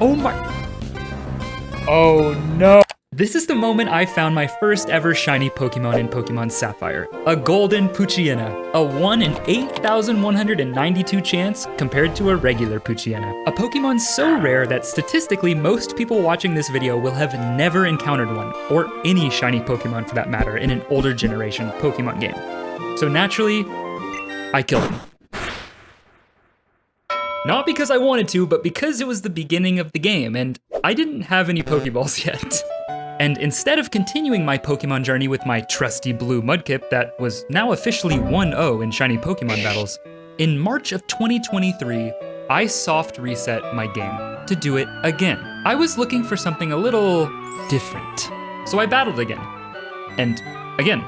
Oh my. Oh no. This is the moment I found my first ever shiny Pokemon in Pokemon Sapphire. A golden Poochyena. A 1 in 8,192 chance compared to a regular Poochyena. A Pokemon so rare that statistically most people watching this video will have never encountered one, or any shiny Pokemon for that matter, in an older generation Pokemon game. So naturally, I killed him. Not because I wanted to, but because it was the beginning of the game, and I didn't have any Pokeballs yet. And instead of continuing my Pokemon journey with my trusty blue Mudkip that was now officially 1-0 in shiny Pokemon battles, in March of 2023, I soft reset my game to do it again. I was looking for something a little different. So I battled again, and again,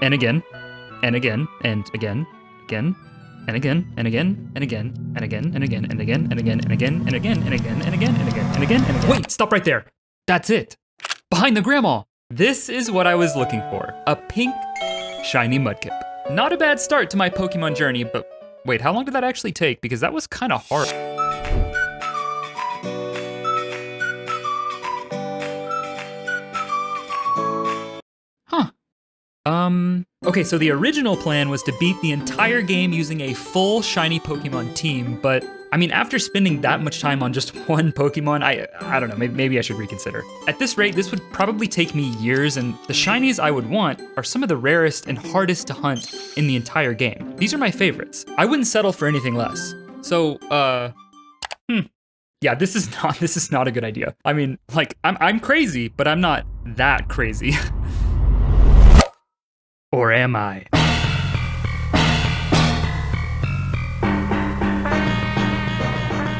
and again, and again, and again, again, and again, and again, and again, and again, and again, and again, and again, and again, and again, and again, and again, and again, and again, and again. Wait, stop right there. That's it. Behind the grandma. This is what I was looking for. A pink, shiny Mudkip. Not a bad start to my Pokemon journey, but wait, how long did that actually take? Because that was kind of hard. Huh. Okay, so the original plan was to beat the entire game using a full shiny Pokemon team, but I mean, after spending that much time on just one Pokemon, I don't know, maybe I should reconsider. At this rate, this would probably take me years, and the shinies I would want are some of the rarest and hardest to hunt in the entire game. These are my favorites. I wouldn't settle for anything less. So, yeah, this is not a good idea. I mean, like, I'm crazy, but I'm not that crazy. Or am I?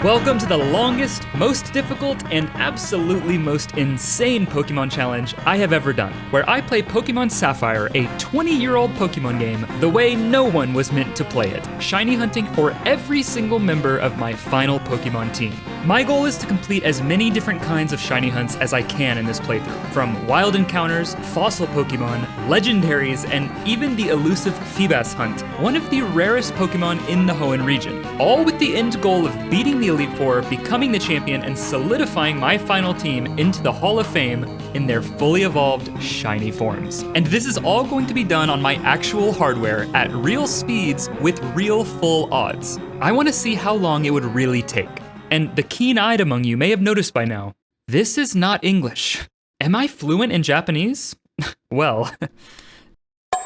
Welcome to the longest, most difficult, and absolutely most insane Pokemon challenge I have ever done, where I play Pokemon Sapphire, a 20-year-old Pokemon game, the way no one was meant to play it, shiny hunting for every single member of my final Pokemon team. My goal is to complete as many different kinds of shiny hunts as I can in this playthrough, from wild encounters, fossil Pokemon, legendaries, and even the elusive Feebas hunt, one of the rarest Pokemon in the Hoenn region, all with the end goal of beating the Elite Four, becoming the champion, and solidifying my final team into the Hall of Fame in their fully evolved shiny forms. And this is all going to be done on my actual hardware at real speeds with real full odds. I want to see how long it would really take. And the keen-eyed among you may have noticed by now, this is not English. Am I fluent in Japanese? Well,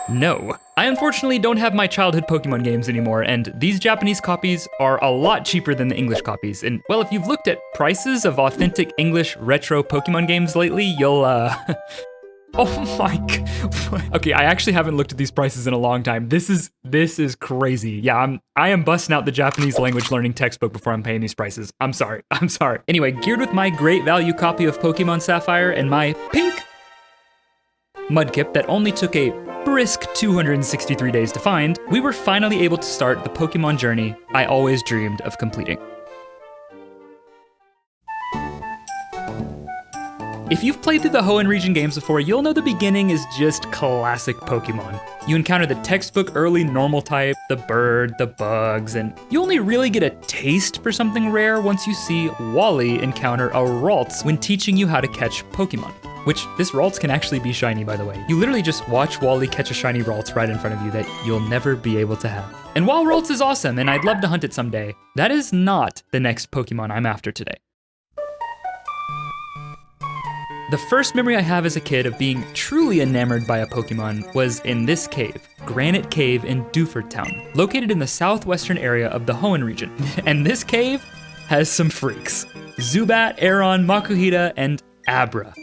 no. I unfortunately don't have my childhood Pokemon games anymore, and these Japanese copies are a lot cheaper than the English copies. And, well, if you've looked at prices of authentic English retro Pokemon games lately, you'll, Oh my god. Okay, I actually haven't looked at these prices in a long time. This is crazy. Yeah, I am busting out the Japanese language learning textbook before I'm paying these prices. I'm sorry. Anyway, geared with my great value copy of Pokemon Sapphire and my pink Mudkip that only took a brisk 263 days to find, we were finally able to start the Pokemon journey I always dreamed of completing. If you've played through the Hoenn region games before, you'll know the beginning is just classic Pokemon. You encounter the textbook early normal type, the bird, the bugs, and you only really get a taste for something rare once you see Wally encounter a Ralts when teaching you how to catch Pokemon. Which, this Ralts can actually be shiny, by the way. You literally just watch Wally catch a shiny Ralts right in front of you that you'll never be able to have. And while Ralts is awesome, and I'd love to hunt it someday, that is not the next Pokemon I'm after today. The first memory I have as a kid of being truly enamored by a Pokemon was in this cave, Granite Cave in Dewford Town, located in the southwestern area of the Hoenn region. And this cave has some freaks. Zubat, Aron, Makuhita, and Abra.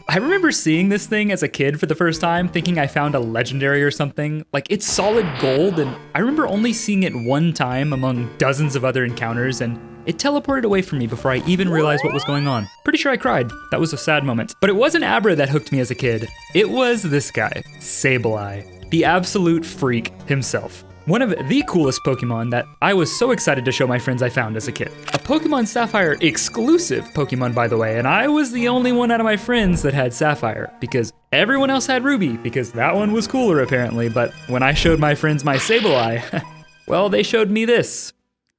I remember seeing this thing as a kid for the first time, thinking I found a legendary or something. Like, it's solid gold, and I remember only seeing it one time among dozens of other encounters, and it teleported away from me before I even realized what was going on. Pretty sure I cried. That was a sad moment. But it wasn't Abra that hooked me as a kid. It was this guy, Sableye, the absolute freak himself. One of the coolest Pokemon that I was so excited to show my friends I found as a kid. A Pokemon Sapphire exclusive Pokemon, by the way, and I was the only one out of my friends that had Sapphire, because everyone else had Ruby, because that one was cooler apparently, but when I showed my friends my Sableye, well, they showed me this,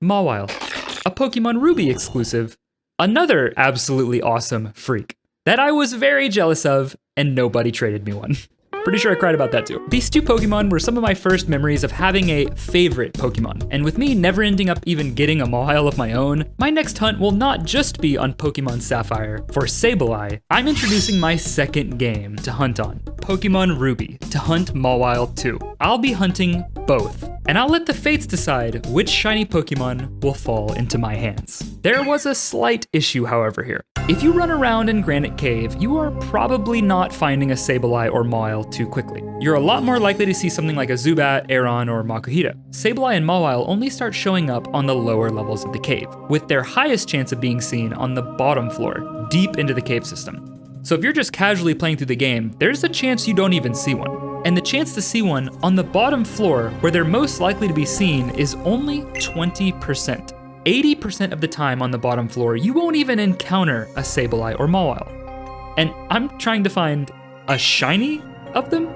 Mawile, a Pokemon Ruby exclusive Another absolutely awesome freak that I was very jealous of, and nobody traded me one. Pretty sure I cried about that too. These two Pokemon were some of my first memories of having a favorite Pokemon, and with me never ending up even getting a Mawile of my own, my next hunt will not just be on Pokemon Sapphire. For Sableye, I'm introducing my second game to hunt on, Pokemon Ruby, to hunt Mawile 2. I'll be hunting both, and I'll let the fates decide which shiny Pokemon will fall into my hands. There was a slight issue, however, here. If you run around in Granite Cave, you are probably not finding a Sableye or Mawile too quickly. You're a lot more likely to see something like a Zubat, Aron, or Makuhita. Sableye and Mawile only start showing up on the lower levels of the cave, with their highest chance of being seen on the bottom floor, deep into the cave system. So if you're just casually playing through the game, there's a chance you don't even see one. And the chance to see one on the bottom floor, where they're most likely to be seen, is only 20%. 80% of the time on the bottom floor, you won't even encounter a Sableye or Mawile. And I'm trying to find a shiny of them?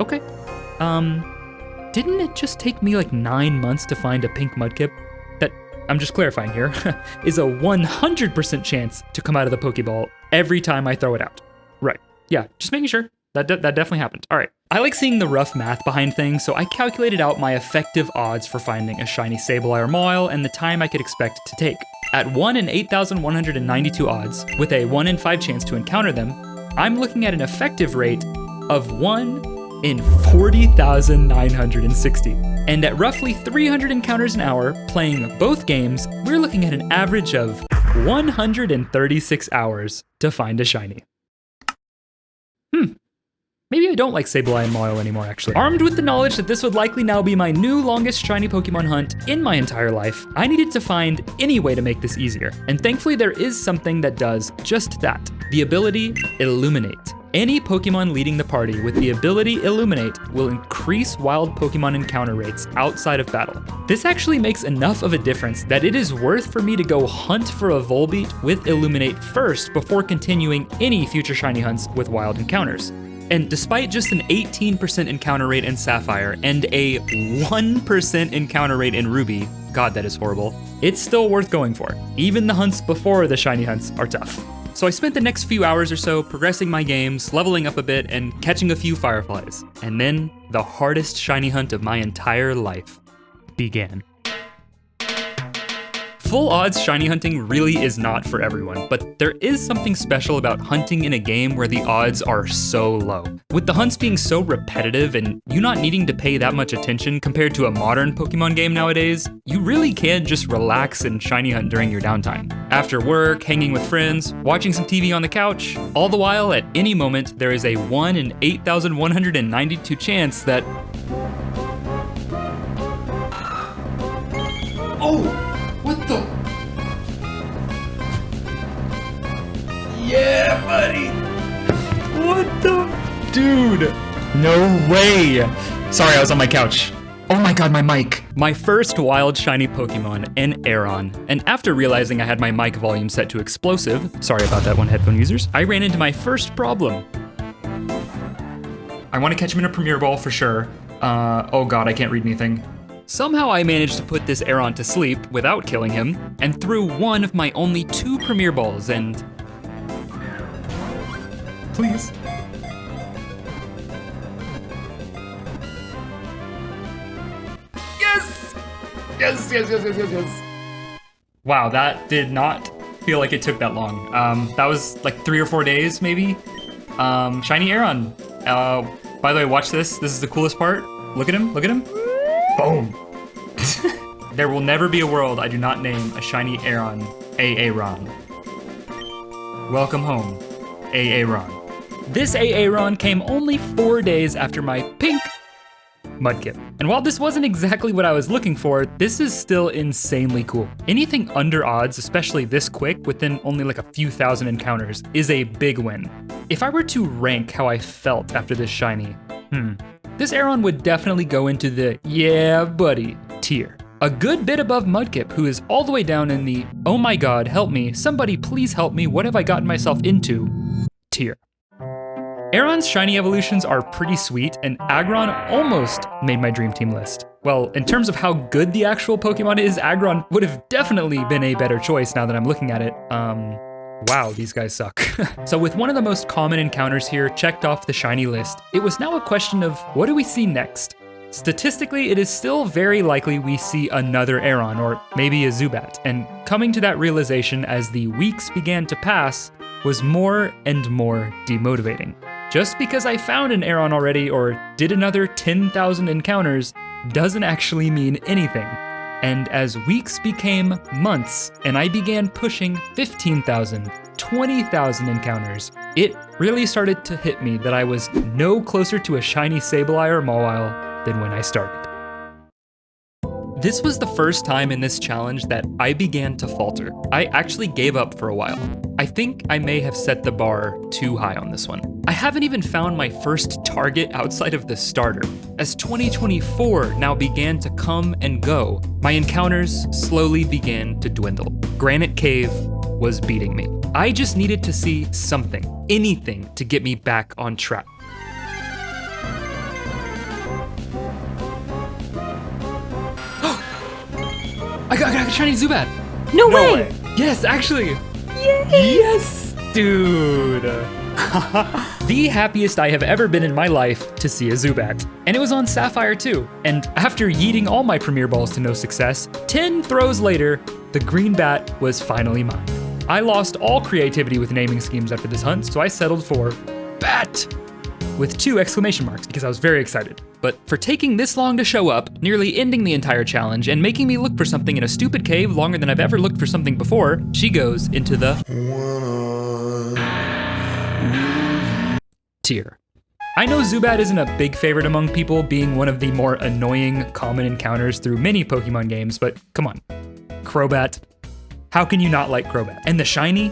Okay. Didn't it just take me like 9 months to find a pink Mudkip? That, I'm just clarifying here, is a 100% chance to come out of the Pokeball every time I throw it out. Right, yeah, just making sure. That definitely happened. All right. I like seeing the rough math behind things, so I calculated out my effective odds for finding a shiny Sableye or Mawile and the time I could expect to take. At 1 in 8,192 odds, with a 1 in 5 chance to encounter them, I'm looking at an effective rate of 1 in 40,960. And at roughly 300 encounters an hour, playing both games, we're looking at an average of 136 hours to find a shiny. Maybe I don't like Sableye and Mawile anymore, actually. Armed with the knowledge that this would likely now be my new longest shiny Pokemon hunt in my entire life, I needed to find any way to make this easier. And thankfully there is something that does just that. The ability Illuminate. Any Pokemon leading the party with the ability Illuminate will increase wild Pokemon encounter rates outside of battle. This actually makes enough of a difference that it is worth for me to go hunt for a Volbeat with Illuminate first before continuing any future shiny hunts with wild encounters. And despite just an 18% encounter rate in Sapphire and a 1% encounter rate in Ruby, God, that is horrible, it's still worth going for. Even the hunts before the shiny hunts are tough. So I spent the next few hours or so progressing my games, leveling up a bit, and catching a few fireflies. And then the hardest shiny hunt of my entire life began. Full odds shiny hunting really is not for everyone, but there is something special about hunting in a game where the odds are so low. With the hunts being so repetitive and you not needing to pay that much attention compared to a modern Pokemon game nowadays, you really can just relax and shiny hunt during your downtime. After work, hanging with friends, watching some TV on the couch, all the while at any moment there is a 1 in 8,192 chance that... Oh! What the? Yeah, buddy. What the? Dude. No way. Sorry, I was on my couch. Oh my god, my mic. My first wild shiny Pokemon, an Aron. And after realizing I had my mic volume set to explosive, sorry about that one, headphone users, I ran into my first problem. I want to catch him in a Premier Ball for sure. Oh god, I can't read anything. Somehow I managed to put this Aron to sleep without killing him, and threw one of my only 2 Premier Balls and... Please. Yes! Yes, yes, yes, yes, yes, yes. Wow, that did not feel like it took that long. That was like 3 or 4 days, maybe? Shiny Aron. By the way, watch this. This is the coolest part. Look at him, look at him. Boom! There will never be a world I do not name a shiny Aron Aaron. Welcome home, Aaron. This Aaron came only 4 days after my pink Mudkip. And while this wasn't exactly what I was looking for, this is still insanely cool. Anything under odds, especially this quick, within only like a few thousand encounters, is a big win. If I were to rank how I felt after this shiny, this Aron would definitely go into the yeah buddy tier. A good bit above Mudkip, who is all the way down in the oh my god, help me, somebody please help me, what have I gotten myself into tier. Aeron's shiny evolutions are pretty sweet, and Aggron almost made my dream team list. Well, in terms of how good the actual Pokemon is, Aggron would have definitely been a better choice now that I'm looking at it. Wow, these guys suck. So with one of the most common encounters here checked off the shiny list, it was now a question of what do we see next? Statistically, it is still very likely we see another Aeron or maybe a Zubat, and coming to that realization as the weeks began to pass was more and more demotivating. Just because I found an Aeron already or did another 10,000 encounters doesn't actually mean anything. And as weeks became months and I began pushing 15,000, 20,000 encounters, it really started to hit me that I was no closer to a shiny Sableye or Mawile than when I started. This was the first time in this challenge that I began to falter. I actually gave up for a while. I think I may have set the bar too high on this one. I haven't even found my first target outside of the starter. As 2024 now began to come and go, my encounters slowly began to dwindle. Granite Cave was beating me. I just needed to see something, anything to get me back on track. I got a shiny Zubat! No way! Yes, actually! Yay! Yes! Dude! The happiest I have ever been in my life to see a Zubat. And it was on Sapphire too. And after yeeting all my Premier Balls to no success, 10 throws later, the green bat was finally mine. I lost all creativity with naming schemes after this hunt, so I settled for Bat! With 2 exclamation marks because I was very excited. But for taking this long to show up, nearly ending the entire challenge, and making me look for something in a stupid cave longer than I've ever looked for something before, she goes into the tier. I know Zubat isn't a big favorite among people, being one of the more annoying common encounters through many Pokemon games, but come on. Crobat. How can you not like Crobat? And the shiny?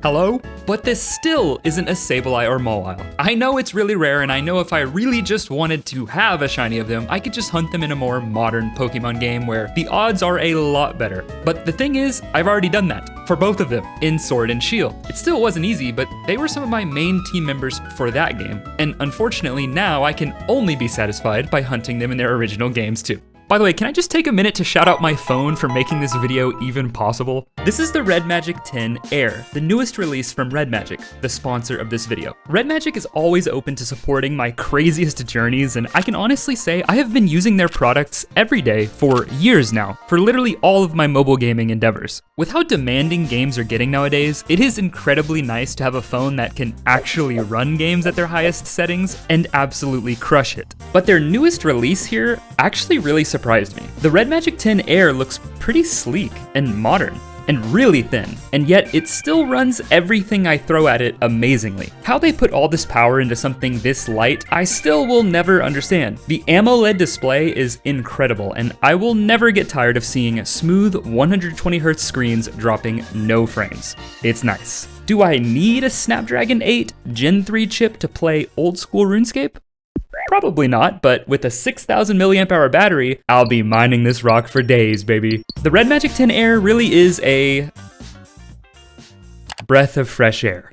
Hello? But this still isn't a Sableye or Mawile. I know it's really rare, and I know if I really just wanted to have a shiny of them, I could just hunt them in a more modern Pokemon game where the odds are a lot better. But the thing is, I've already done that for both of them in Sword and Shield. It still wasn't easy, but they were some of my main team members for that game. And unfortunately, now I can only be satisfied by hunting them in their original games too. By the way, can I just take a minute to shout out my phone for making this video even possible? This is the Red Magic 10 Air, the newest release from Red Magic, the sponsor of this video. Red Magic is always open to supporting my craziest journeys, and I can honestly say I have been using their products every day for years now, for literally all of my mobile gaming endeavors. With how demanding games are getting nowadays, it is incredibly nice to have a phone that can actually run games at their highest settings and absolutely crush it. But their newest release here actually really surprised me. The Red Magic 10 Air looks pretty sleek and modern and really thin, and yet it still runs everything I throw at it amazingly. How they put all this power into something this light, I still will never understand. The AMOLED display is incredible, and I will never get tired of seeing smooth 120Hz screens dropping no frames. It's nice. Do I need a Snapdragon 8 Gen 3 chip to play old school RuneScape? Probably not, but with a 6,000 mAh battery, I'll be mining this rock for days, baby. The Red Magic 10 Air really is a breath of fresh air.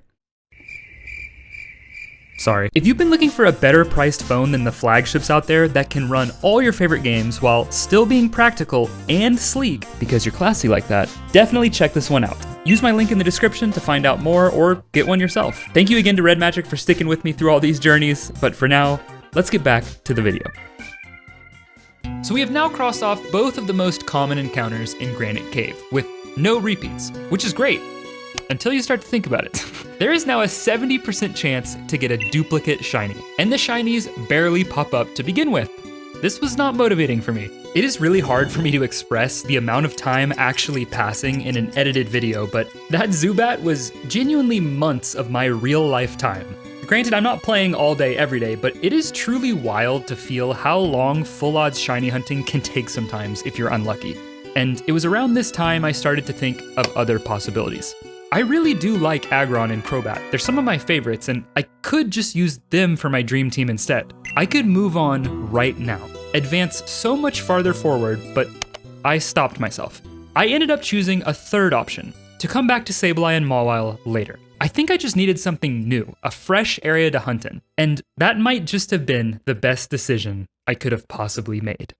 Sorry. If you've been looking for a better priced phone than the flagships out there that can run all your favorite games while still being practical and sleek because you're classy like that, definitely check this one out. Use my link in the description to find out more or get one yourself. Thank you again to Red Magic for sticking with me through all these journeys, but for now, let's get back to the video. So we have now crossed off both of the most common encounters in Granite Cave, with no repeats, which is great, until you start to think about it. There is now a 70% chance to get a duplicate shiny, and the shinies barely pop up to begin with. This was not motivating for me. It is really hard for me to express the amount of time actually passing in an edited video, but that Zubat was genuinely months of my real life time. Granted, I'm not playing all day every day, but it is truly wild to feel how long full odds shiny hunting can take sometimes if you're unlucky. And it was around this time I started to think of other possibilities. I really do like Aggron and Crobat. They're some of my favorites, and I could just use them for my dream team instead. I could move on right now, advance so much farther forward, but I stopped myself. I ended up choosing a third option, to come back to Sableye and Mawile later. I think I just needed something new, a fresh area to hunt in. And that might just have been the best decision I could have possibly made.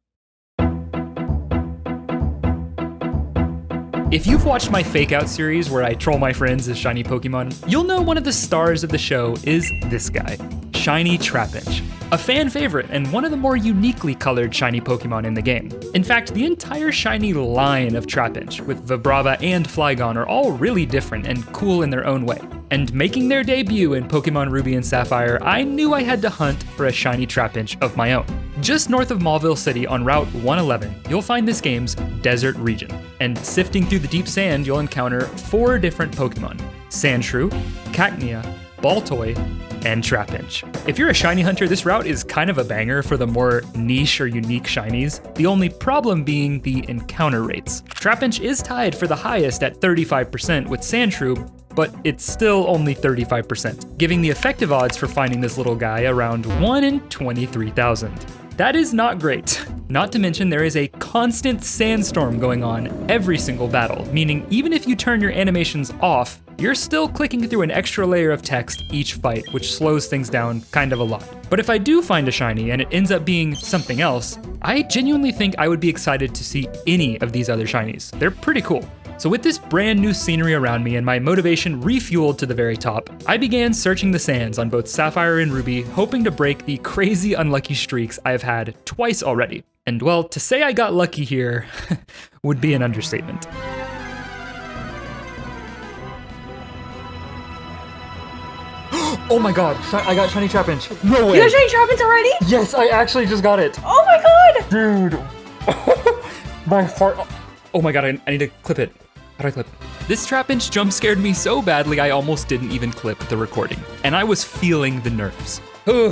If you've watched my Fake Out series where I troll my friends as shiny Pokemon, you'll know one of the stars of the show is this guy, Shiny Trapinch. A fan favorite and one of the more uniquely colored shiny Pokemon in the game. In fact, the entire shiny line of Trapinch, with Vibrava and Flygon, are all really different and cool in their own way. And making their debut in Pokemon Ruby and Sapphire, I knew I had to hunt for a shiny Trapinch of my own. Just north of Mauville City on Route 111, you'll find this game's desert region. And sifting through the deep sand, you'll encounter 4 different Pokemon: Sandshrew, Cacnea, Baltoy, and Trapinch. If you're a shiny hunter, this route is kind of a banger for the more niche or unique shinies, the only problem being the encounter rates. Trapinch is tied for the highest at 35% with Sandshrew, but it's still only 35%, giving the effective odds for finding this little guy around 1 in 23,000. That is not great. Not to mention there is a constant sandstorm going on every single battle, meaning even if you turn your animations off, you're still clicking through an extra layer of text each fight, which slows things down kind of a lot. But if I do find a shiny and it ends up being something else, I genuinely think I would be excited to see any of these other shinies. They're pretty cool. So with this brand new scenery around me and my motivation refueled to the very top, I began searching the sands on both Sapphire and Ruby, hoping to break the crazy unlucky streaks I have had twice already. And well, to say I got lucky here would be an understatement. Oh my god, I got shiny Trapinch. No way. You got shiny Trapinch already? Yes, I actually just got it. Oh my god. Dude. My heart. Oh my god, I need to clip it. How do I clip? This Trapinch jump scared me so badly I almost didn't even clip the recording. And I was feeling the nerves. All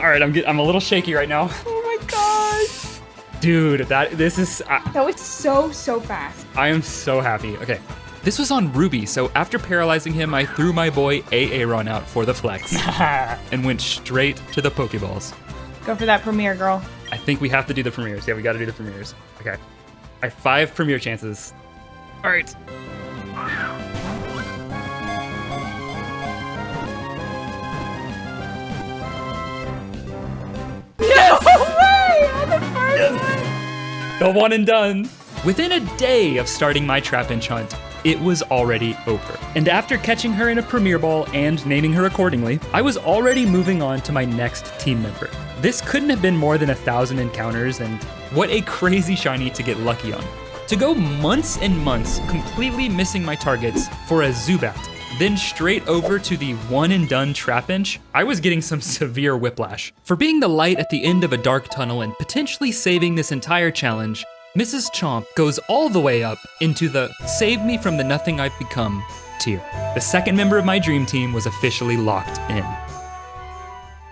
right, I'm a little shaky right now. Oh my gosh. Dude, this is... that was so fast. I am so happy. Okay. This was on Ruby, so after paralyzing him, I threw my boy Aaron out for the flex and went straight to the Pokeballs. Go for that premiere, girl. I think we have to do the premieres. Yeah, we gotta do the premieres. Okay. I have 5 premiere chances. All right. No way! On the first one! The one and done. Within a day of starting my Trapinch hunt, it was already over. And after catching her in a premiere ball and naming her accordingly, I was already moving on to my next team member. This couldn't have been more than 1,000 encounters, and what a crazy shiny to get lucky on. To go months and months completely missing my targets for a Zubat, then straight over to the one and done Trapinch, I was getting some severe whiplash. For being the light at the end of a dark tunnel and potentially saving this entire challenge, Mrs. Chomp goes all the way up into the save me from the nothing I've become tier. The second member of my dream team was officially locked in.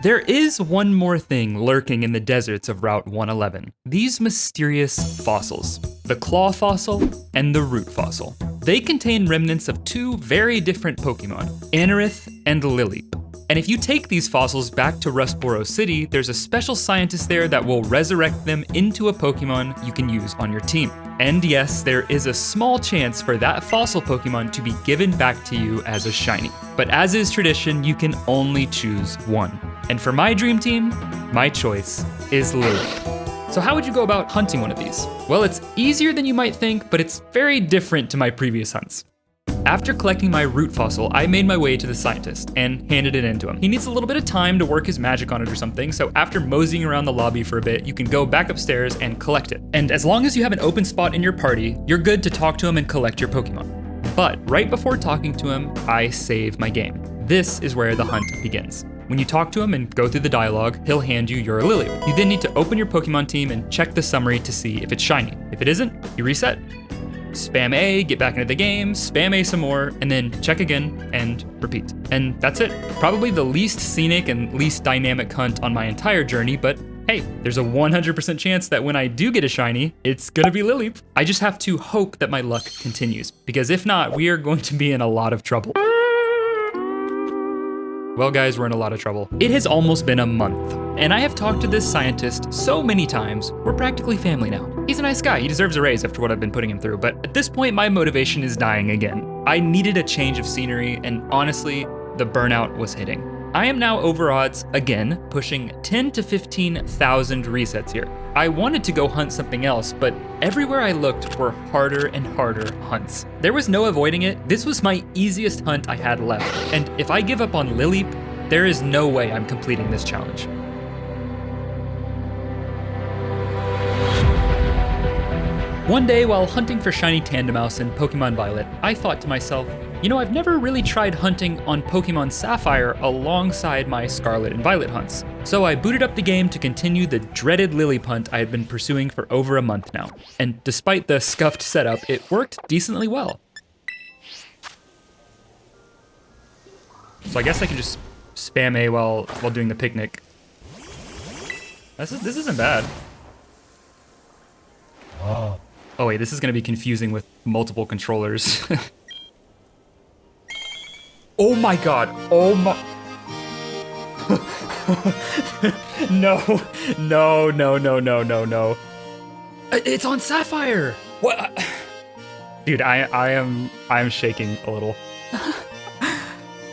There is one more thing lurking in the deserts of Route 111. These mysterious fossils, the claw fossil and the root fossil. They contain remnants of 2 very different Pokemon, Anorith and Lileep. And if you take these fossils back to Rustboro City, there's a special scientist there that will resurrect them into a Pokemon you can use on your team. And yes, there is a small chance for that fossil Pokemon to be given back to you as a shiny. But as is tradition, you can only choose one. And for my dream team, my choice is Lileep. So how would you go about hunting one of these? Well, it's easier than you might think, but it's very different to my previous hunts. After collecting my root fossil, I made my way to the scientist and handed it in to him. He needs a little bit of time to work his magic on it or something, so after moseying around the lobby for a bit, you can go back upstairs and collect it. And as long as you have an open spot in your party, you're good to talk to him and collect your Pokemon. But right before talking to him, I save my game. This is where the hunt begins. When you talk to him and go through the dialogue, he'll hand you your Lileep. You then need to open your Pokemon team and check the summary to see if it's shiny. If it isn't, you reset. Spam A, get back into the game, spam A some more, and then check again and repeat. And that's it. Probably the least scenic and least dynamic hunt on my entire journey, but hey, there's a 100% chance that when I do get a shiny, it's gonna be Lileep. I just have to hope that my luck continues, because if not, we are going to be in a lot of trouble. Well guys, we're in a lot of trouble. It has almost been a month, and I have talked to this scientist so many times, we're practically family now. He's a nice guy. He deserves a raise after what I've been putting him through. But at this point, my motivation is dying again. I needed a change of scenery, and honestly, the burnout was hitting. I am now over odds again, pushing 10 to 15,000 resets here. I wanted to go hunt something else, but everywhere I looked were harder and harder hunts. There was no avoiding it. This was my easiest hunt I had left. And if I give up on Lileep, there is no way I'm completing this challenge. One day, while hunting for shiny Tandemaus in Pokemon Violet, I thought to myself, you know, I've never really tried hunting on Pokemon Sapphire alongside my Scarlet and Violet hunts. So I booted up the game to continue the dreaded Lileep hunt I had been pursuing for over a month now. And despite the scuffed setup, it worked decently well. So I guess I can just spam A while doing the picnic. This isn't bad. Oh wait, this is gonna be confusing with multiple controllers. Oh my god, oh my... No. It's on Sapphire! What? Dude, I am shaking a little.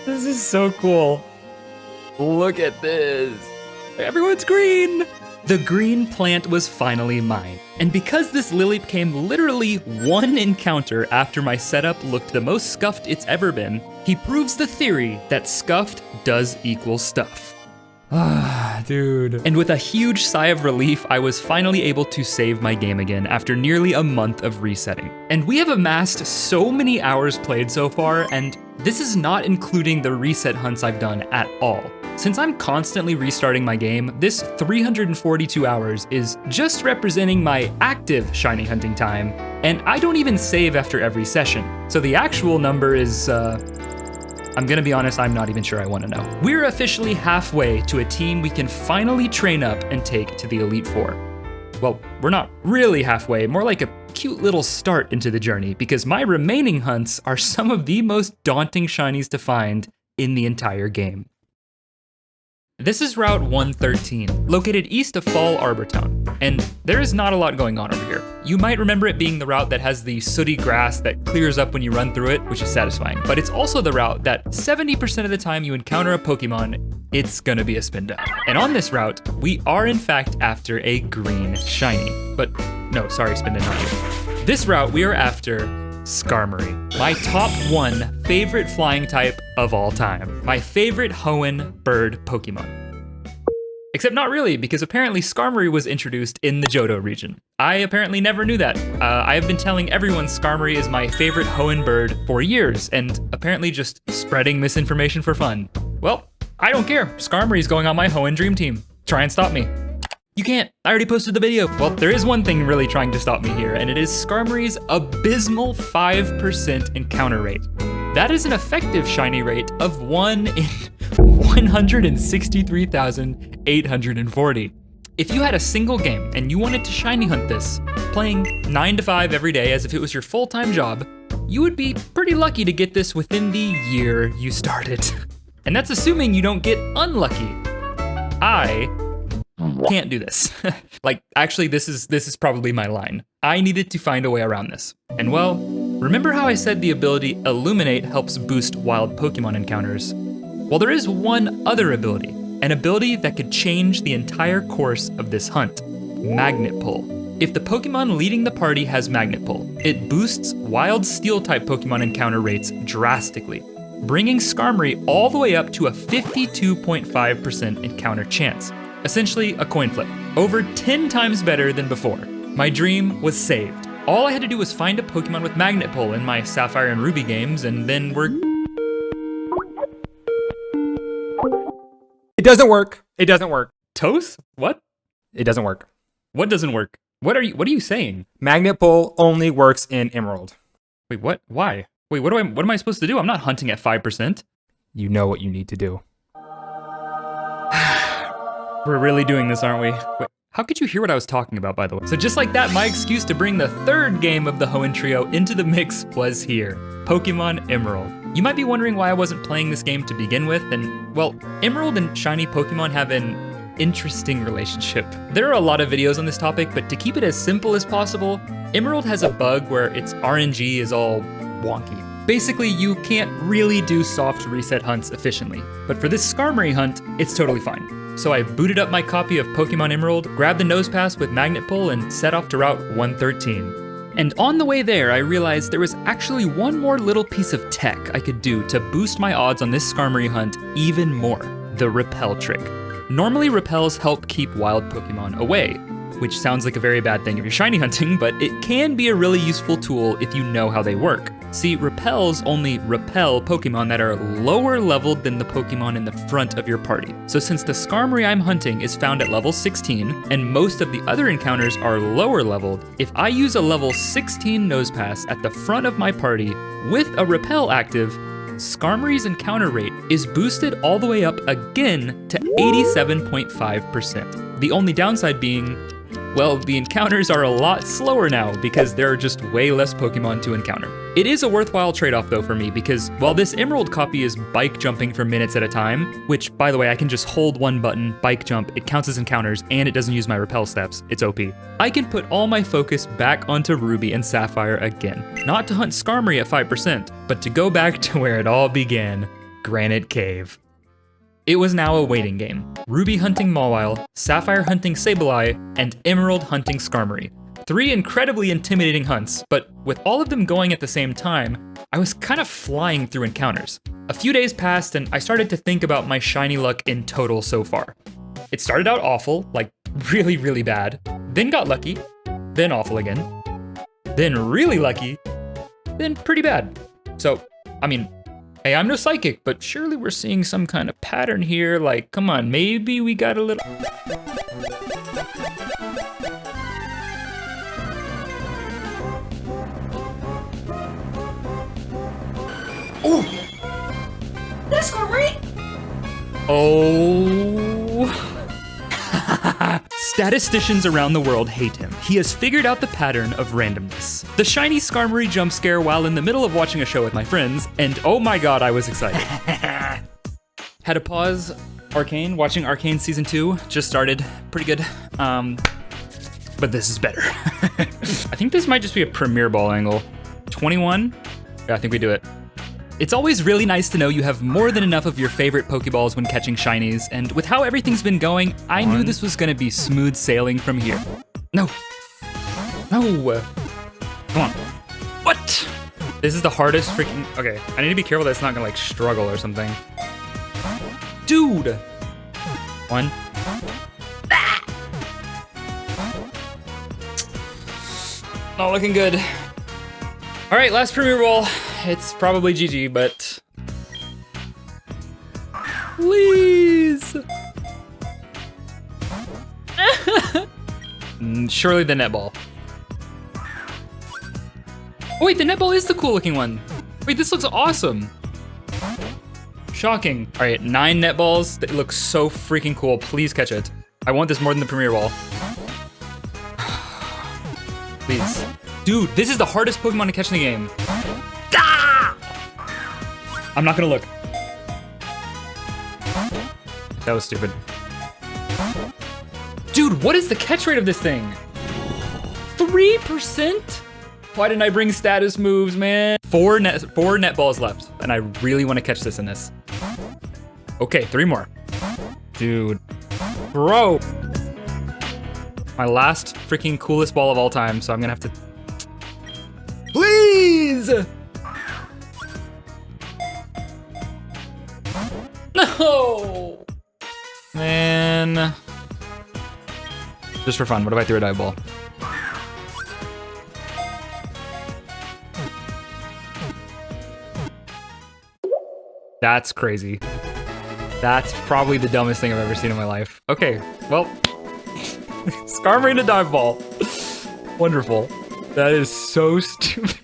This is so cool. Look at this. Everyone's green. The green plant was finally mine. And because this Lileep came literally one encounter after my setup looked the most scuffed it's ever been, he proves the theory that scuffed does equal stuff. Ah, dude. And with a huge sigh of relief, I was finally able to save my game again after nearly a month of resetting. And we have amassed so many hours played so far, and this is not including the reset hunts I've done at all. Since I'm constantly restarting my game, this 342 hours is just representing my active shiny hunting time, and I don't even save after every session. So the actual number is, I'm gonna be honest, I'm not even sure I wanna know. We're officially halfway to a team we can finally train up and take to the Elite Four. Well, we're not really halfway, more like a cute little start into the journey, because my remaining hunts are some of the most daunting shinies to find in the entire game. This is Route 113, located east of Fall Arbor Town, and there is not a lot going on over here. You might remember it being the route that has the sooty grass that clears up when you run through it, which is satisfying, but it's also the route that 70% of the time you encounter a Pokemon, it's gonna be a spin down. And on this route, we are in fact after a green shiny, but no, sorry, spin down, not you. This route, we are after Skarmory, my top 1 favorite flying type of all time. My favorite Hoenn bird Pokemon. Except not really, because apparently Skarmory was introduced in the Johto region. I apparently never knew that. I have been telling everyone Skarmory is my favorite Hoenn bird for years, and apparently just spreading misinformation for fun. Well, I don't care. Skarmory's going on my Hoenn dream team. Try and stop me. You can't, I already posted the video. Well, there is one thing really trying to stop me here, and it is Skarmory's abysmal 5% encounter rate. That is an effective shiny rate of 1 in 163,840. If you had a single game and you wanted to shiny hunt this, playing 9 to 5 every day as if it was your full-time job, you would be pretty lucky to get this within the year you started. And that's assuming you don't get unlucky. I can't do this. Like, actually, this is probably my line. I needed to find a way around this. And well, remember how I said the ability Illuminate helps boost wild Pokemon encounters? Well, there is one other ability, an ability that could change the entire course of this hunt, Magnet Pull. If the Pokemon leading the party has Magnet Pull, it boosts wild Steel-type Pokemon encounter rates drastically, bringing Skarmory all the way up to a 52.5% encounter chance. Essentially a coin flip, over 10 times better than before. My dream was saved. All I had to do was find a Pokemon with Magnet Pull in my Sapphire and Ruby games, and then we're... It doesn't work. It doesn't work. Toes? What? It doesn't work. What doesn't work? What are you saying? Magnet Pull only works in Emerald. Wait, what? Why? Wait, what am I supposed to do? I'm not hunting at 5%. You know what you need to do. We're really doing this, aren't we? Wait, how could you hear what I was talking about, by the way? So just like that, my excuse to bring the third game of the Hoenn trio into the mix was here, Pokemon Emerald. You might be wondering why I wasn't playing this game to begin with, and well, Emerald and Shiny Pokemon have an interesting relationship. There are a lot of videos on this topic, but to keep it as simple as possible, Emerald has a bug where its RNG is all wonky. Basically, you can't really do soft reset hunts efficiently, but for this Skarmory hunt, it's totally fine. So I booted up my copy of Pokemon Emerald, grabbed the nose pass with magnet pull, and set off to Route 113. And on the way there, I realized there was actually one more little piece of tech I could do to boost my odds on this Skarmory hunt even more, the repel trick. Normally, repels help keep wild Pokemon away, which sounds like a very bad thing if you're shiny hunting, but it can be a really useful tool if you know how they work. See, repels only repel Pokemon that are lower leveled than the Pokemon in the front of your party. So since the Skarmory I'm hunting is found at level 16, and most of the other encounters are lower leveled, if I use a level 16 Nosepass at the front of my party with a repel active, Skarmory's encounter rate is boosted all the way up again to 87.5%. The only downside being, well, the encounters are a lot slower now because there are just way less Pokemon to encounter. It is a worthwhile trade-off though for me because while this Emerald copy is bike jumping for minutes at a time, which by the way, I can just hold one button, bike jump, it counts as encounters, and it doesn't use my repel steps, it's OP. I can put all my focus back onto Ruby and Sapphire again. Not to hunt Skarmory at 5%, but to go back to where it all began, Granite Cave. It was now a waiting game. Ruby hunting Mawile, Sapphire hunting Sableye, and Emerald hunting Skarmory. 3 incredibly intimidating hunts, but with all of them going at the same time, I was kind of flying through encounters. A few days passed and I started to think about my shiny luck in total so far. It started out awful, like really, really bad, then got lucky, then awful again, then really lucky, then pretty bad. So, I mean, hey, I'm no psychic, but surely we're seeing some kind of pattern here. Like, come on, maybe we got a little... Ooh! That's great! Oh... Statisticians around the world hate him. He has figured out the pattern of randomness. The shiny Skarmory jump scare while in the middle of watching a show with my friends, and oh my god, I was excited. Had to pause Arcane, watching Arcane Season 2, just started, pretty good. But this is better. I think this might just be a Premier Ball angle. 21? Yeah, I think we do it. It's always really nice to know you have more than enough of your favorite Pokeballs when catching shinies, and with how everything's been going, I knew this was gonna be smooth sailing from here. No. No. Come on. What? This is the hardest freaking... Okay, I need to be careful that it's not gonna like struggle or something. Dude! 1. Ah! Not looking good. All right, last Premier Ball. It's probably GG, but... Please! Surely the netball. Oh wait, the netball is the cool looking one. Wait, this looks awesome. Shocking. All right, 9 netballs. That looks so freaking cool. Please catch it. I want this more than the Premier Ball. Please. Dude, this is the hardest Pokemon to catch in the game. I'm not gonna look. That was stupid. Dude, what is the catch rate of this thing? 3%? Why didn't I bring status moves, man? 4 net balls left, and I really want to catch this in this. Okay, 3 more. Dude. Bro. My last freaking coolest ball of all time, so I'm gonna have to... Please! No! Man. Just for fun, what if I threw a dive ball? That's crazy. That's probably the dumbest thing I've ever seen in my life. Okay, well. Skarmory to dive ball. Wonderful. That is so stupid.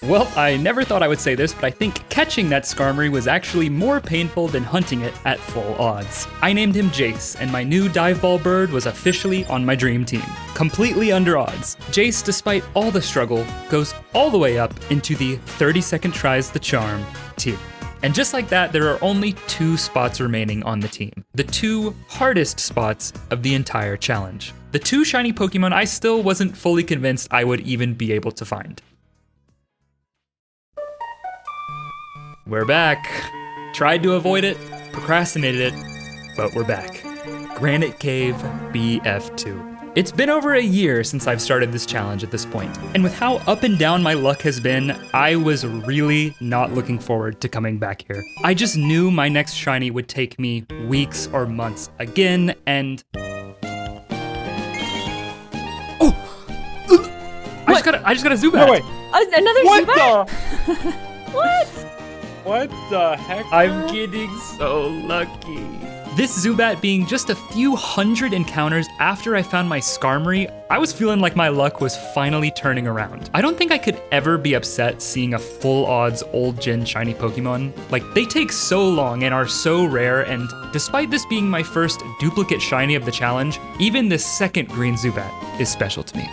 Well, I never thought I would say this, but I think catching that Skarmory was actually more painful than hunting it at full odds. I named him Jace, and my new dive ball bird was officially on my dream team. Completely under odds. Jace, despite all the struggle, goes all the way up into the 30-second tries the charm tier. And just like that, there are only 2 spots remaining on the team. The 2 hardest spots of the entire challenge. The 2 shiny Pokemon I still wasn't fully convinced I would even be able to find. We're back. Tried to avoid it, procrastinated it, but we're back. Granite Cave BF2. It's been over a year since I've started this challenge at this point, and with how up and down my luck has been, I was really not looking forward to coming back here. I just knew my next shiny would take me weeks or months again, and... Oh! I just got a Zubat! No, wait. Another What Zubat? the? What? What the heck? I'm getting so lucky. This Zubat being just a few hundred encounters after I found my Skarmory, I was feeling like my luck was finally turning around. I don't think I could ever be upset seeing a full odds old gen shiny Pokemon. Like, they take so long and are so rare, and despite this being my first duplicate shiny of the challenge, even the second green Zubat is special to me.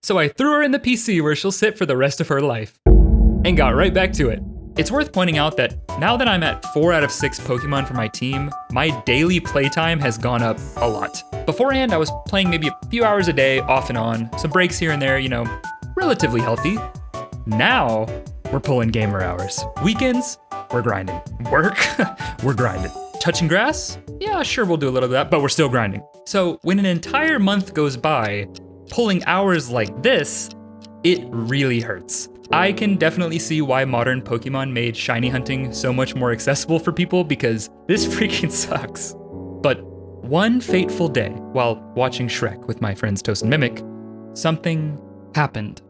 So I threw her in the PC where she'll sit for the rest of her life, and got right back to it. It's worth pointing out that now that I'm at 4 out of 6 Pokemon for my team, my daily playtime has gone up a lot. Beforehand, I was playing maybe a few hours a day, off and on, some breaks here and there, you know, relatively healthy. Now, we're pulling gamer hours. Weekends, we're grinding. Work, we're grinding. Touching grass? Yeah, sure, we'll do a little of that, but we're still grinding. So when an entire month goes by, pulling hours like this, it really hurts. I can definitely see why modern Pokemon made shiny hunting so much more accessible for people, because this freaking sucks. But one fateful day, while watching Shrek with my friends Toast and Mimic, something happened.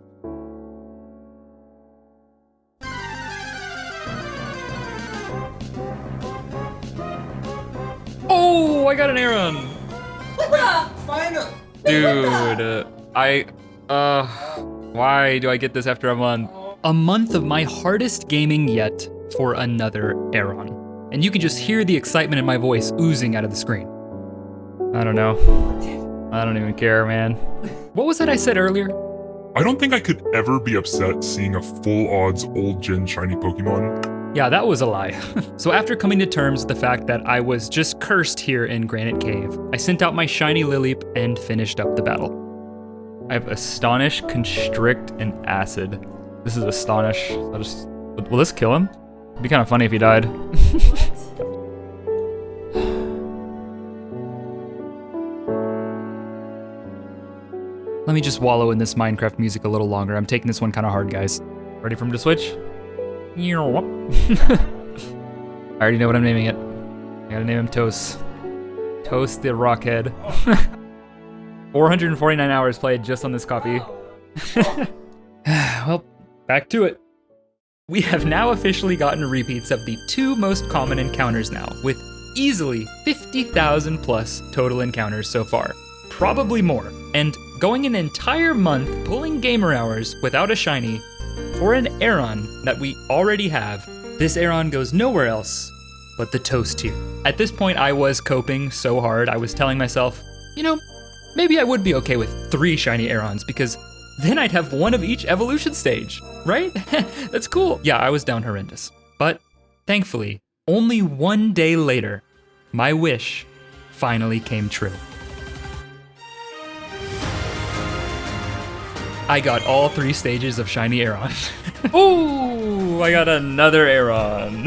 Oh, I got an Aeron! Finally! Dude, why do I get this after a month? A month of my hardest gaming yet for another Aeron. And you can just hear the excitement in my voice oozing out of the screen. I don't know. I don't even care, man. What was that I said earlier? I don't think I could ever be upset seeing a full odds old gen shiny Pokemon. Yeah, that was a lie. So after coming to terms with the fact that I was just cursed here in Granite Cave, I sent out my shiny Lileep and finished up the battle. I have Astonish, Constrict, and Acid. This is Astonish. Will this kill him? It'd be kind of funny if he died. Let me just wallow in this Minecraft music a little longer. I'm taking this one kind of hard, guys. Ready for him to switch? I already know what I'm naming it. I gotta name him Toast. Toast the Rockhead. 449 hours played just on this copy. Well, back to it. We have now officially gotten repeats of the 2 most common encounters now, with easily 50,000 plus total encounters so far. Probably more. And going an entire month pulling gamer hours without a shiny for an Aeron that we already have, this Aeron goes nowhere else but the Toast tier. At this point, I was coping so hard, I was telling myself, you know, maybe I would be okay with 3 shiny Aerons, because then I'd have 1 of each evolution stage, right? That's cool. Yeah, I was down horrendous. But thankfully, only 1 day later, my wish finally came true. I got all 3 stages of shiny Aeron. Ooh, I got another Aeron.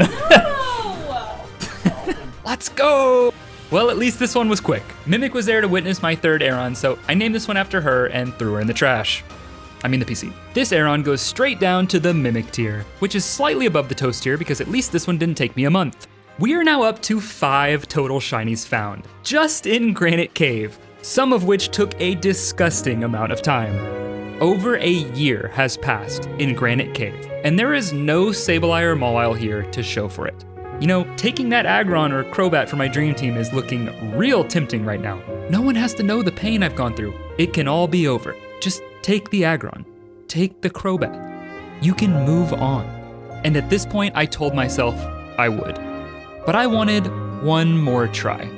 Let's go! Well, at least this one was quick. Mimic was there to witness my 3rd Aeron, so I named this one after her and threw her in the trash. I mean the PC. This Aeron goes straight down to the Mimic tier, which is slightly above the Toast tier because at least this one didn't take me a month. We are now up to 5 total shinies found, just in Granite Cave, some of which took a disgusting amount of time. Over a year has passed in Granite Cave, and there is no Sableye or Mawile here to show for it. You know, taking that Aggron or Crobat for my dream team is looking real tempting right now. No one has to know the pain I've gone through. It can all be over. Just take the Aggron, take the Crobat. You can move on. And at this point, I told myself I would. But I wanted one more try.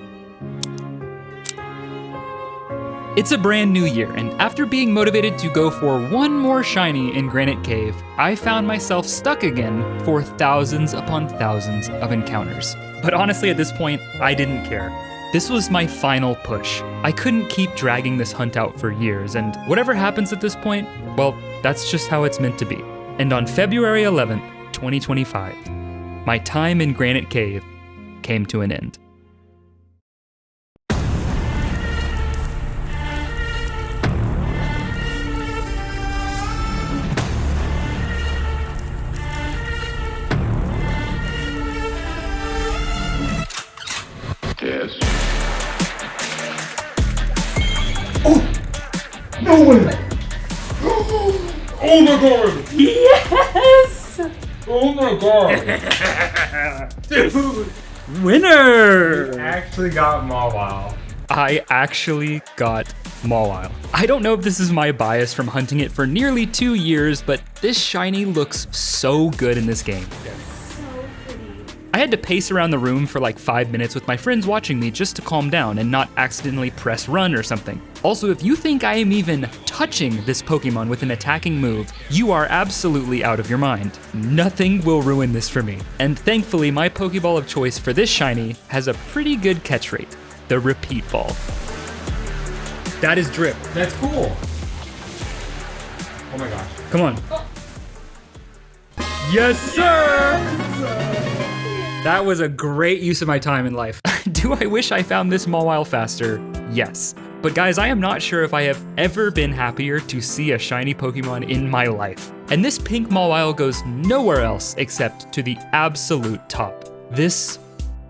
It's a brand new year, and after being motivated to go for one more shiny in Granite Cave, I found myself stuck again for thousands upon thousands of encounters. But honestly, at this point, I didn't care. This was my final push. I couldn't keep dragging this hunt out for years, and whatever happens at this point, well, that's just how it's meant to be. And on February 11th, 2025, my time in Granite Cave came to an end. Yes. No way! Oh my god! Yes! Oh my god! Dude! Winner! Actually got Mawile. I actually got Mawile. I don't know if this is my bias from hunting it for nearly 2 years, but this shiny looks so good in this game. I had to pace around the room for like 5 minutes with my friends watching me just to calm down and not accidentally press run or something. Also, if you think I am even touching this Pokemon with an attacking move, you are absolutely out of your mind. Nothing will ruin this for me. And thankfully, my Pokeball of choice for this shiny has a pretty good catch rate, the Repeat Ball. That is Drip. That's cool. Oh my gosh. Come on. Yes, sir! That was a great use of my time in life. Do I wish I found this Mawile faster? Yes. But guys, I am not sure if I have ever been happier to see a shiny Pokemon in my life. And this pink Mawile goes nowhere else except to the absolute top. This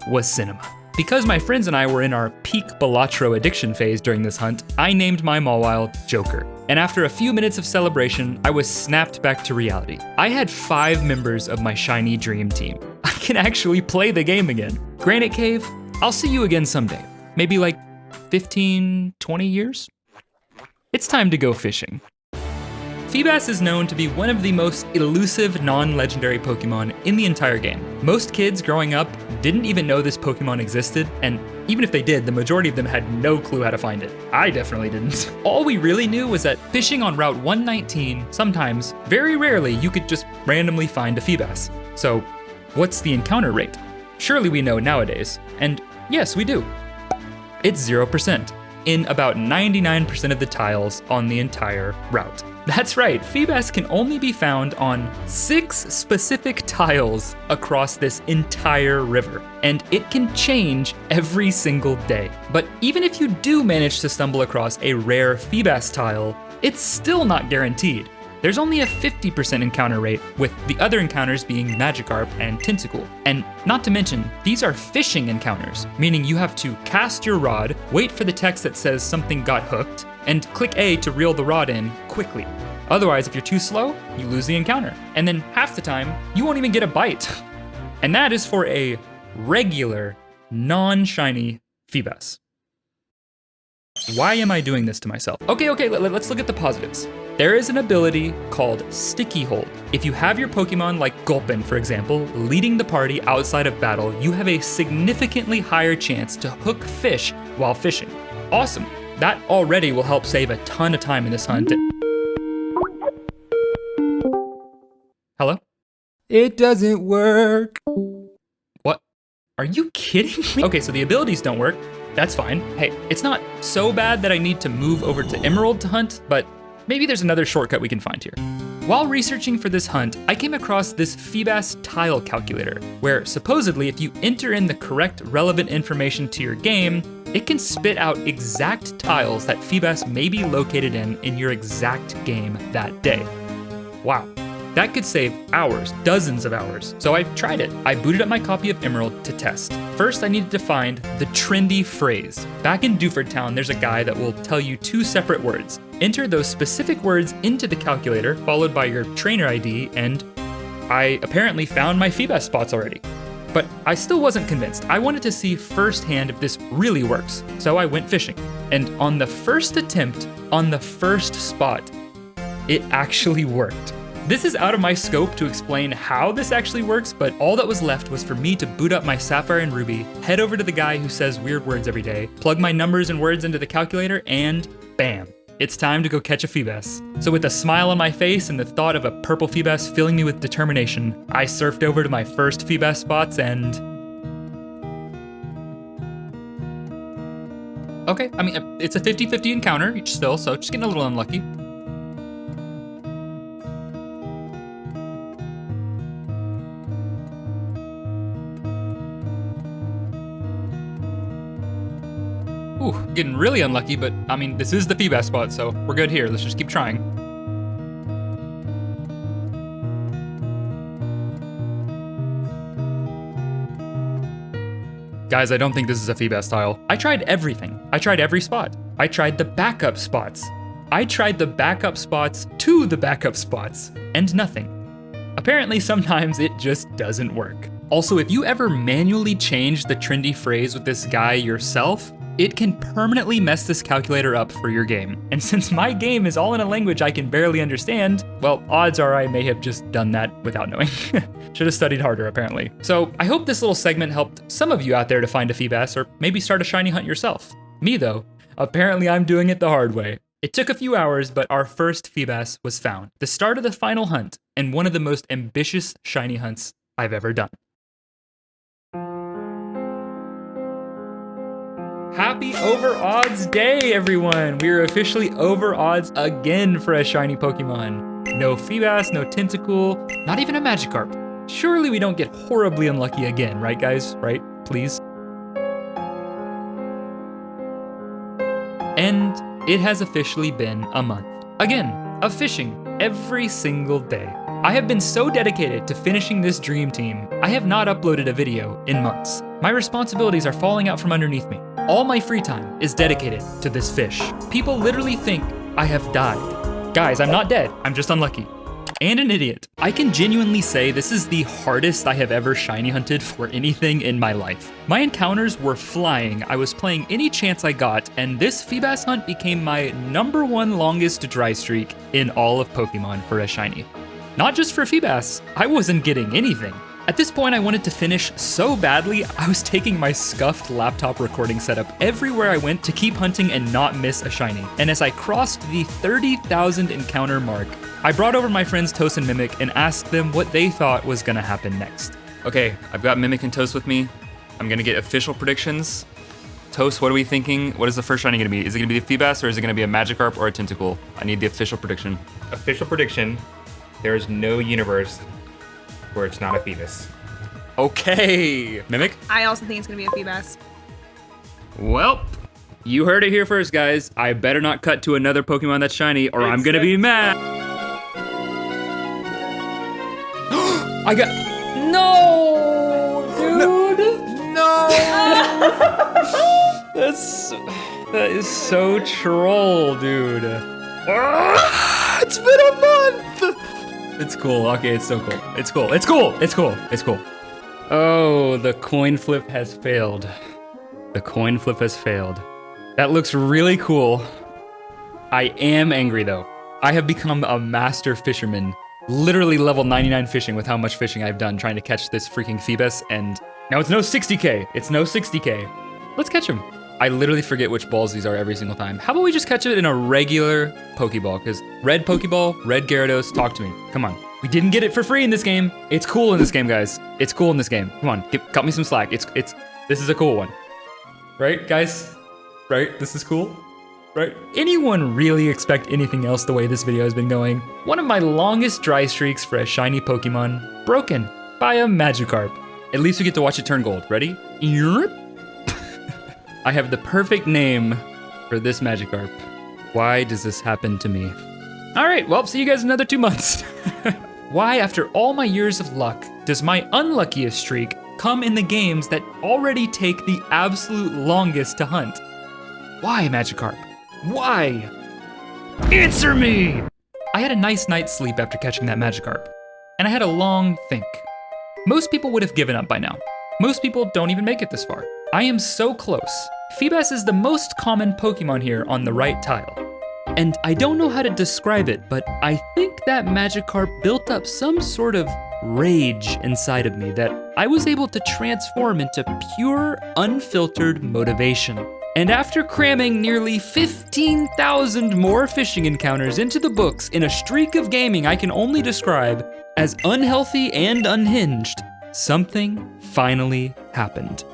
was cinema. Because my friends and I were in our peak Balatro addiction phase during this hunt, I named my Mawile Joker. And after a few minutes of celebration, I was snapped back to reality. I had 5 members of my shiny dream team. I can actually play the game again. Granite Cave, I'll see you again someday. Maybe like 15, 20 years? It's time to go fishing. Feebas is known to be one of the most elusive non-legendary Pokemon in the entire game. Most kids growing up didn't even know this Pokemon existed, and even if they did, the majority of them had no clue how to find it. I definitely didn't. All we really knew was that fishing on Route 119, sometimes, very rarely, you could just randomly find a Feebas. So, what's the encounter rate? Surely we know nowadays. And yes, we do. It's 0% in about 99% of the tiles on the entire route. That's right, Feebas can only be found on 6 specific tiles across this entire river, and it can change every single day. But even if you do manage to stumble across a rare Feebas tile, it's still not guaranteed. There's only a 50% encounter rate, with the other encounters being Magikarp and Tentacool. And not to mention, these are fishing encounters, meaning you have to cast your rod, wait for the text that says something got hooked, and click A to reel the rod in quickly. Otherwise, if you're too slow, you lose the encounter. And then half the time, you won't even get a bite. And that is for a regular, non-shiny Feebas. Why am I doing this to myself? Okay, let's look at the positives. There is an ability called Sticky Hold. If you have your Pokemon like Gulpin, for example, leading the party outside of battle, you have a significantly higher chance to hook fish while fishing. Awesome. That already will help save a ton of time in this hunt. Hello? It doesn't work. What? Are you kidding me? Okay, so the abilities don't work. That's fine. Hey, it's not so bad that I need to move over to Emerald to hunt, but maybe there's another shortcut we can find here. While researching for this hunt, I came across this Feebas tile calculator, where supposedly if you enter in the correct relevant information to your game, it can spit out exact tiles that Feebas may be located in your exact game that day. Wow. That could save hours, dozens of hours. So I tried it. I booted up my copy of Emerald to test. First, I needed to find the trendy phrase. Back in Dewford Town, there's a guy that will tell you 2 separate words. Enter those specific words into the calculator, followed by your trainer ID, and I apparently found my Feebas spots already. But I still wasn't convinced. I wanted to see firsthand if this really works. So I went fishing. And on the first attempt, on the first spot, it actually worked. This is out of my scope to explain how this actually works, but all that was left was for me to boot up my Sapphire and Ruby, head over to the guy who says weird words every day, plug my numbers and words into the calculator, and bam, it's time to go catch a Feebas. So with a smile on my face and the thought of a purple Feebas filling me with determination, I surfed over to my first Feebas spots and... Okay, I mean, it's a 50-50 encounter still, so just getting a little unlucky. Ooh, getting really unlucky, but I mean, this is the Feebas spot, so we're good here. Let's just keep trying. Guys, I don't think this is a Feebas tile. I tried everything. I tried every spot. I tried the backup spots. I tried the backup spots to the backup spots, and nothing. Apparently, sometimes it just doesn't work. Also, if you ever manually change the trendy phrase with this guy yourself, it can permanently mess this calculator up for your game. And since my game is all in a language I can barely understand, well, odds are I may have just done that without knowing. Should have studied harder, apparently. So I hope this little segment helped some of you out there to find a Feebas or maybe start a shiny hunt yourself. Me though, apparently I'm doing it the hard way. It took a few hours, but our first Feebas was found. The start of the final hunt and one of the most ambitious shiny hunts I've ever done. Happy over odds day, everyone! We're officially over odds again for a shiny Pokemon. No Feebas, no Tentacool, not even a Magikarp. Surely we don't get horribly unlucky again, right guys? Right? Please? And it has officially been a month. Again, of fishing every single day. I have been so dedicated to finishing this dream team, I have not uploaded a video in months. My responsibilities are falling out from underneath me. All my free time is dedicated to this fish. People literally think I have died. Guys, I'm not dead, I'm just unlucky. And an idiot. I can genuinely say this is the hardest I have ever shiny hunted for anything in my life. My encounters were flying, I was playing any chance I got, and this Feebas hunt became my #1 longest dry streak in all of Pokemon for a shiny. Not just for Feebas, I wasn't getting anything. At this point, I wanted to finish so badly, I was taking my scuffed laptop recording setup everywhere I went to keep hunting and not miss a shiny. And as I crossed the 30,000 encounter mark, I brought over my friends Toast and Mimic and asked them what they thought was gonna happen next. Okay, I've got Mimic and Toast with me. I'm gonna get official predictions. Toast, what are we thinking? What is the first shiny gonna be? Is it gonna be a Feebas or is it gonna be a Magikarp or a Tentacool? I need the official prediction. Official prediction, there is no universe where it's not a Feebas. Okay, Mimic? I also think it's gonna be a Feebas. Well, you heard it here first, guys. I better not cut to another Pokemon that's shiny or I'm gonna be mad. I got, no, dude. No! That is so troll, dude. It's been a month. It's cool. Okay, it's so cool. It's cool. It's cool. It's cool. It's cool. Oh, the coin flip has failed. The coin flip has failed. That looks really cool. I am angry though. I have become a master fisherman. Literally level 99 fishing with how much fishing I've done trying to catch this freaking Feebas, and now it's no 60k. It's no 60k. Let's catch him. I literally forget which balls these are every single time. How about we just catch it in a regular Pokeball? Because red Pokeball, red Gyarados, talk to me. Come on. We didn't get it for free in this game. It's cool in this game, guys. It's cool in this game. Come on, cut me some slack. This is a cool one. Right, guys? Right? This is cool? Right? Anyone really expect anything else the way this video has been going? One of my longest dry streaks for a shiny Pokemon, broken by a Magikarp. At least we get to watch it turn gold. Ready? I have the perfect name for this Magikarp. Why does this happen to me? All right, well, see you guys in another 2 months. Why, after all my years of luck, does my unluckiest streak come in the games that already take the absolute longest to hunt? Why, Magikarp? Why? Answer me! I had a nice night's sleep after catching that Magikarp, and I had a long think. Most people would have given up by now. Most people don't even make it this far. I am so close. Feebas is the most common Pokemon here on the right tile. And I don't know how to describe it, but I think that Magikarp built up some sort of rage inside of me that I was able to transform into pure, unfiltered motivation. And after cramming nearly 15,000 more fishing encounters into the books in a streak of gaming I can only describe as unhealthy and unhinged, something finally happened.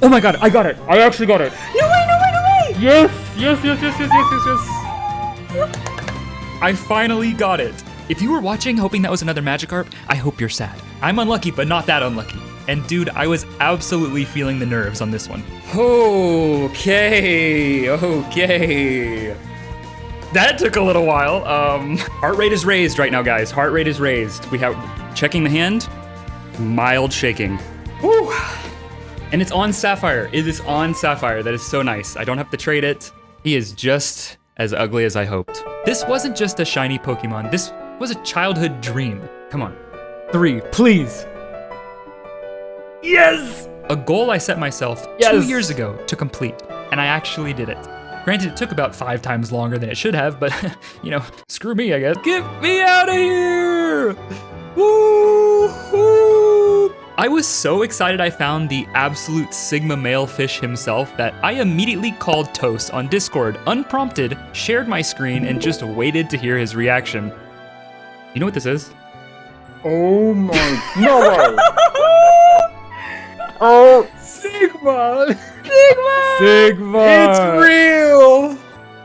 Oh my god, I got it! I actually got it! No way! Yes! I finally got it. If you were watching hoping that was another Magikarp, I hope you're sad. I'm unlucky, but not that unlucky. And dude, I was absolutely feeling the nerves on this one. Okay. That took a little while. Heart rate is raised right now, guys. Heart rate is raised. We have, checking the hand, mild shaking. Woo! And it's on Sapphire. It is on Sapphire. That is so nice. I don't have to trade it. He is just as ugly as I hoped. This wasn't just a shiny Pokemon. This was a childhood dream. Come on. 3, please. Yes! A goal I set myself 2 years ago to complete, and I actually did it. Granted, it took about 5 times longer than it should have, but, you know, screw me, I guess. Get me out of here! Woo-hoo! I was so excited I found the absolute Sigma male fish himself that I immediately called Toast on Discord, unprompted, shared my screen, and just waited to hear his reaction. You know what this is? Oh my, no way. Oh, Sigma. Sigma! It's real.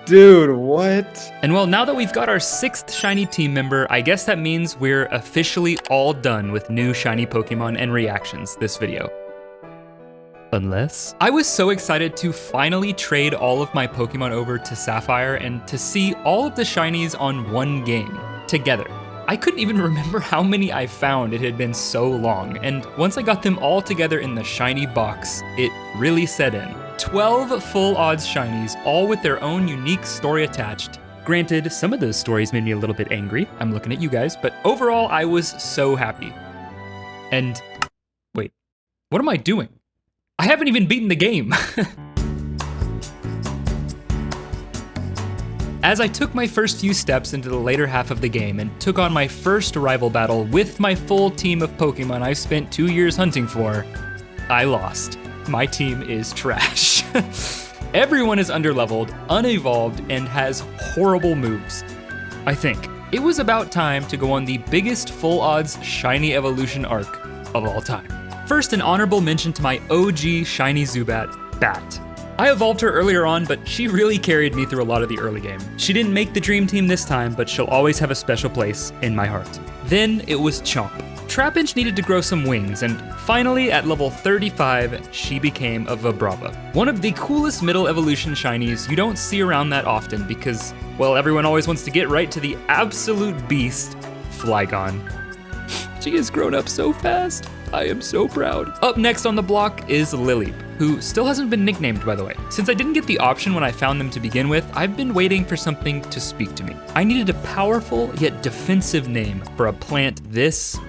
Dude, what? And well, now that we've got our 6th shiny team member, I guess that means we're officially all done with new shiny Pokemon and reactions this video. Unless? I was so excited to finally trade all of my Pokemon over to Sapphire and to see all of the shinies on one game, together. I couldn't even remember how many I found, it had been so long, and once I got them all together in the shiny box, it really set in. 12 full odds shinies, all with their own unique story attached. Granted, some of those stories made me a little bit angry, I'm looking at you guys, but overall I was so happy. And, wait, what am I doing? I haven't even beaten the game. As I took my first few steps into the later half of the game and took on my first rival battle with my full team of Pokemon I've spent 2 years hunting for, I lost. My team is trash. Everyone is underleveled, unevolved, and has horrible moves. I think it was about time to go on the biggest full odds shiny evolution arc of all time. First, an honorable mention to my OG shiny Zubat, Bat. I evolved her earlier on, but she really carried me through a lot of the early game. She didn't make the dream team this time, but she'll always have a special place in my heart. Then it was Chomp. Trapinch needed to grow some wings, and finally at level 35, she became a Vibrava. One of the coolest middle evolution shinies you don't see around that often because, well, everyone always wants to get right to the absolute beast, Flygon. She has grown up so fast. I am so proud. Up next on the block is Lileep, who still hasn't been nicknamed, by the way. Since I didn't get the option when I found them to begin with, I've been waiting for something to speak to me. I needed a powerful yet defensive name for a plant this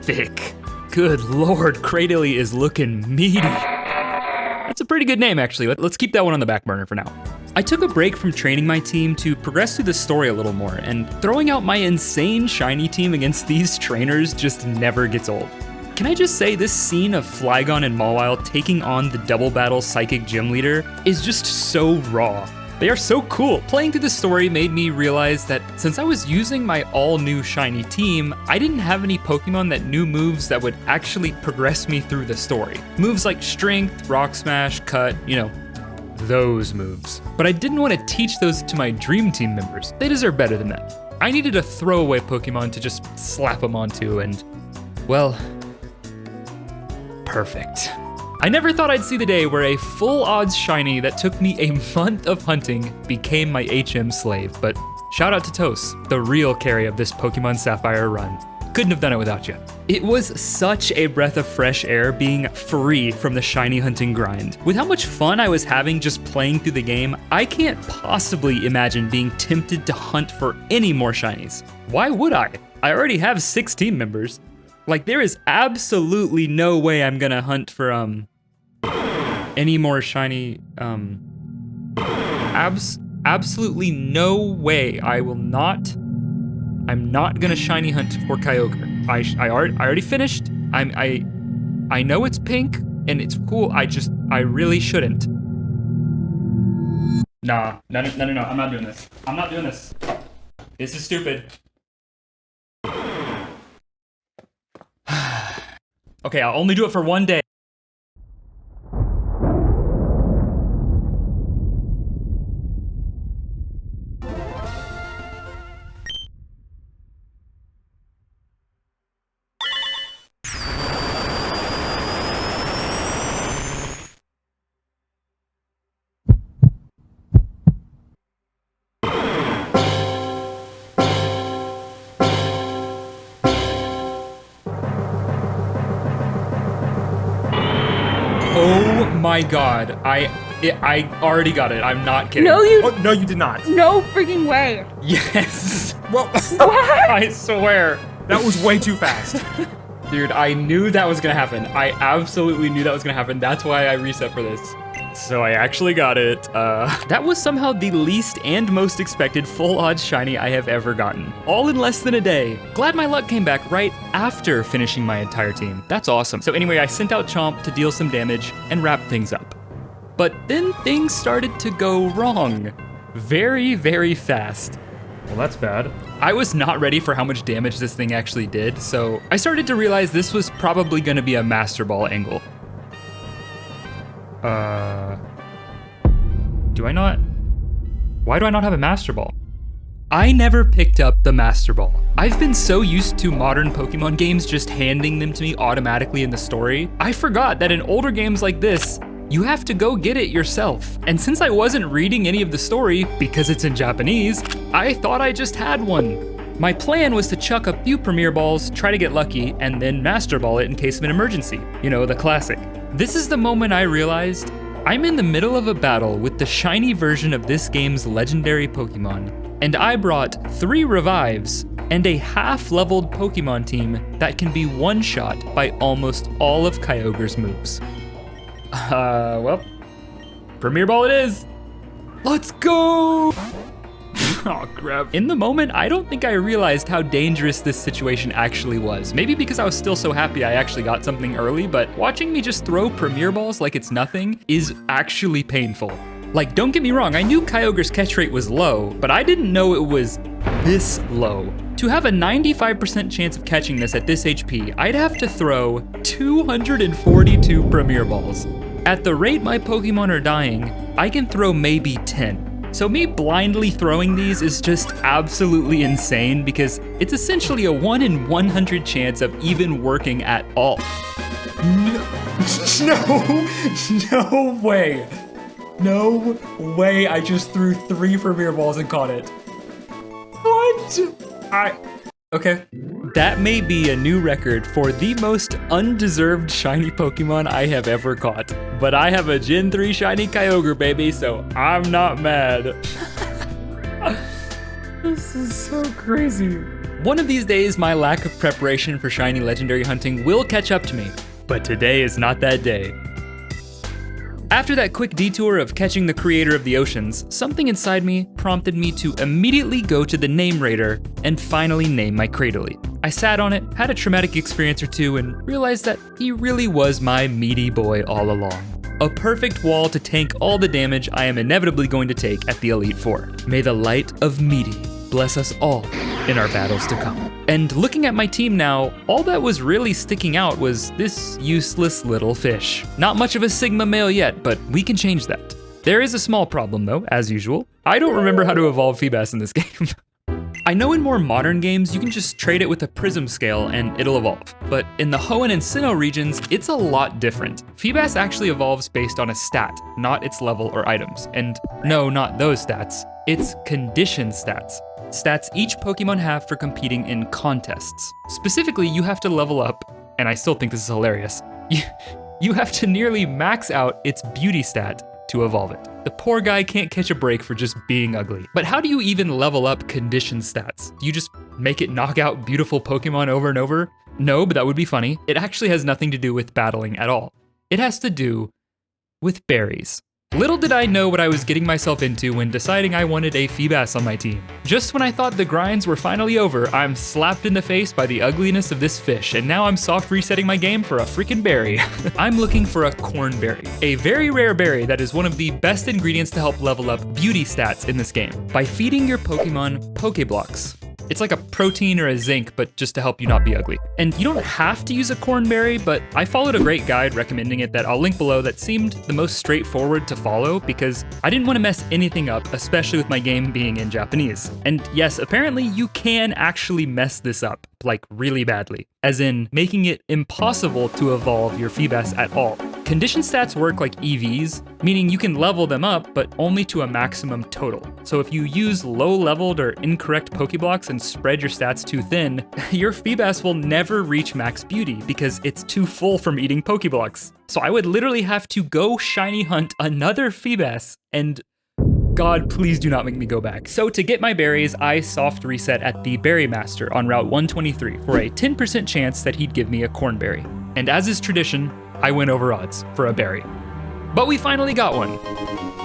thick. Good lord, Cradily is looking meaty. That's a pretty good name, actually. Let's keep that one on the back burner for now. I took a break from training my team to progress through the story a little more, and throwing out my insane shiny team against these trainers just never gets old. Can I just say this scene of Flygon and Mawile taking on the double battle psychic gym leader is just so raw. They are so cool. Playing through the story made me realize that since I was using my all new shiny team, I didn't have any Pokemon that knew moves that would actually progress me through the story. Moves like Strength, Rock Smash, Cut, you know, those moves. But I didn't want to teach those to my dream team members. They deserve better than that. I needed a throwaway Pokemon to just slap them onto and, well, perfect. I never thought I'd see the day where a full odds shiny that took me a month of hunting became my HM slave, but shout out to Toast, the real carry of this Pokemon Sapphire run. Couldn't have done it without you. It was such a breath of fresh air being free from the shiny hunting grind. With how much fun I was having just playing through the game, I can't possibly imagine being tempted to hunt for any more shinies. Why would I? I already have 6 team members. Like, there is absolutely no way I'm gonna hunt for, any more shiny, absolutely no way. I I'm not gonna shiny hunt for Kyogre. I already finished. I know it's pink and it's cool. I really shouldn't. Nah, no, I'm not doing this. I'm not doing this. This is stupid. Okay, I'll only do it for one day. Oh my god, I already got it. I'm not kidding. No, you. Oh, no, you did not. No freaking way. Yes. Well, I swear. that was way too fast. Dude, I knew that was gonna happen. I absolutely knew that was gonna happen. That's why I reset for this. So I actually got it. That was somehow the least and most expected full odds shiny I have ever gotten. All in less than a day. Glad my luck came back right after finishing my entire team. That's awesome. So anyway, I sent out Chomp to deal some damage and wrap things up. But then things started to go wrong. Very, very fast. Well, that's bad. I was not ready for how much damage this thing actually did, so I started to realize this was probably gonna be a Master Ball angle. Why do I not have a Master Ball? I never picked up the Master Ball. I've been so used to modern Pokemon games just handing them to me automatically in the story. I forgot that in older games like this, you have to go get it yourself. And since I wasn't reading any of the story, because it's in Japanese, I thought I just had one. My plan was to chuck a few Premier Balls, try to get lucky, and then Master Ball it in case of an emergency. You know, the classic. This is the moment I realized I'm in the middle of a battle with the shiny version of this game's legendary Pokemon, and I brought 3 revives and a half-leveled Pokemon team that can be one-shot by almost all of Kyogre's moves. Well, Premier Ball it is. Let's go! Oh, crap. In the moment, I don't think I realized how dangerous this situation actually was. Maybe because I was still so happy I actually got something early, but watching me just throw Premier Balls like it's nothing is actually painful. Like, don't get me wrong, I knew Kyogre's catch rate was low, but I didn't know it was this low. To have a 95% chance of catching this at this HP, I'd have to throw 242 Premier Balls. At the rate my Pokemon are dying, I can throw maybe 10. So me blindly throwing these is just absolutely insane because it's essentially a 1 in 100 chance of even working at all. No way. No way I just threw 3 Premier Balls and caught it. What? Okay. That may be a new record for the most undeserved shiny Pokemon I have ever caught. But I have a Gen 3 shiny Kyogre, baby, so I'm not mad. This is so crazy. One of these days, my lack of preparation for shiny legendary hunting will catch up to me. But today is not that day. After that quick detour of catching the creator of the oceans, something inside me prompted me to immediately go to the name raider and finally name my Cradily. I sat on it, had a traumatic experience or two, and realized that he really was my meaty boy all along. A perfect wall to tank all the damage I am inevitably going to take at the Elite Four. May the light of Meaty bless us all in our battles to come. And looking at my team now, all that was really sticking out was this useless little fish. Not much of a Sigma male yet, but we can change that. There is a small problem though, as usual. I don't remember how to evolve Feebas in this game. I know in more modern games, you can just trade it with a prism scale and it'll evolve. But in the Hoenn and Sinnoh regions, it's a lot different. Feebas actually evolves based on a stat, not its level or items. And no, not those stats. It's condition stats. Stats each Pokemon have for competing in contests. Specifically, you have to level up, and I still think this is hilarious. You have to nearly max out its beauty stat to evolve it. The poor guy can't catch a break for just being ugly. But how do you even level up condition stats? Do you just make it knock out beautiful Pokemon over and over? No, but that would be funny. It actually has nothing to do with battling at all. It has to do with berries. Little did I know what I was getting myself into when deciding I wanted a Feebas on my team. Just when I thought the grinds were finally over, I'm slapped in the face by the ugliness of this fish, and now I'm soft resetting my game for a freaking berry. I'm looking for a corn berry, a very rare berry that is one of the best ingredients to help level up beauty stats in this game, by feeding your Pokemon Pokeblocks. It's like a protein or a zinc, but just to help you not be ugly. And you don't have to use a cornberry, but I followed a great guide recommending it that I'll link below that seemed the most straightforward to follow because I didn't want to mess anything up, especially with my game being in Japanese. And yes, apparently you can actually mess this up, like really badly, as in making it impossible to evolve your Feebas at all. Condition stats work like EVs, meaning you can level them up, but only to a maximum total. So if you use low-leveled or incorrect Pokeblocks and spread your stats too thin, your Feebas will never reach max beauty because it's too full from eating Pokeblocks. So I would literally have to go shiny hunt another Feebas, and God, please do not make me go back. So to get my berries, I soft reset at the Berry Master on Route 123 for a 10% chance that he'd give me a cornberry. And as is tradition, I went over odds for a berry. But we finally got one.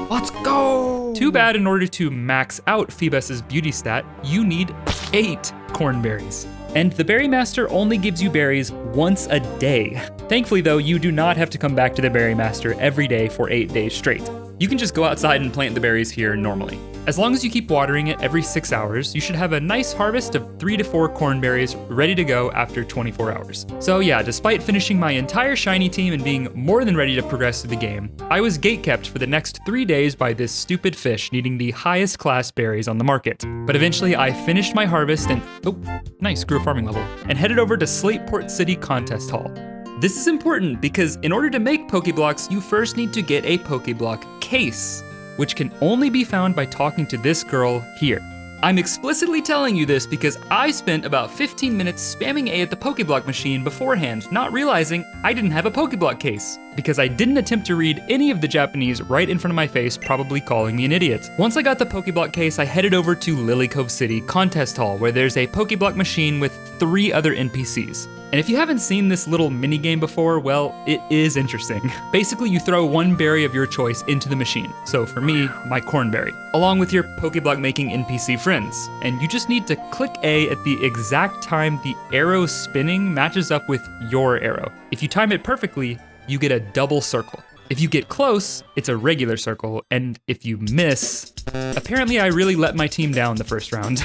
Let's go! Too bad in order to max out Feebas's beauty stat, you need 8 cornberries. And the Berry Master only gives you berries once a day. Thankfully though, you do not have to come back to the Berry Master every day for 8 days straight. You can just go outside and plant the berries here normally. As long as you keep watering it every 6 hours, you should have a nice harvest of 3 to 4 cornberries ready to go after 24 hours. So yeah, despite finishing my entire shiny team and being more than ready to progress through the game, I was gatekept for the next 3 days by this stupid fish needing the highest class berries on the market. But eventually I finished my harvest and, oh, nice, grew a farming level, and headed over to Slateport City Contest Hall. This is important because in order to make Pokeblocks, you first need to get a Pokeblock case, which can only be found by talking to this girl here. I'm explicitly telling you this because I spent about 15 minutes spamming A at the Pokeblock machine beforehand, not realizing I didn't have a Pokeblock case, because I didn't attempt to read any of the Japanese right in front of my face, probably calling me an idiot. Once I got the Pokeblock case, I headed over to Lily Cove City Contest Hall, where there's a Pokeblock machine with 3 other NPCs. And if you haven't seen this little minigame before, well, it is interesting. Basically, you throw one berry of your choice into the machine. So for me, my cornberry, along with your Pokeblock making NPC friends. And you just need to click A at the exact time the arrow spinning matches up with your arrow. If you time it perfectly, you get a double circle. If you get close, it's a regular circle, and if you miss, apparently I really let my team down the first round.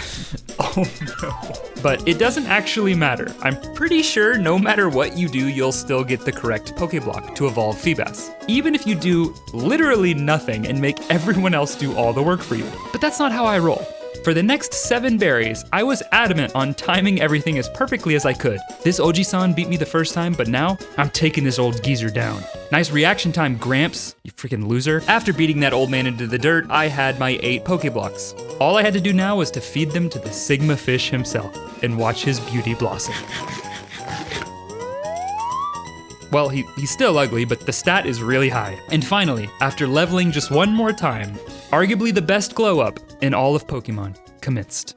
Oh no. But it doesn't actually matter. I'm pretty sure no matter what you do, you'll still get the correct Pokeblock to evolve Feebas, even if you do literally nothing and make everyone else do all the work for you. But that's not how I roll. For the next 7 berries, I was adamant on timing everything as perfectly as I could. This Oji-san beat me the first time, but now I'm taking this old geezer down. Nice reaction time, Gramps, you freaking loser. After beating that old man into the dirt, I had my 8 Pokeblocks. All I had to do now was to feed them to the Sigma fish himself and watch his beauty blossom. Well, he's still ugly, but the stat is really high. And finally, after leveling just one more time, arguably the best glow up in all of Pokemon commenced.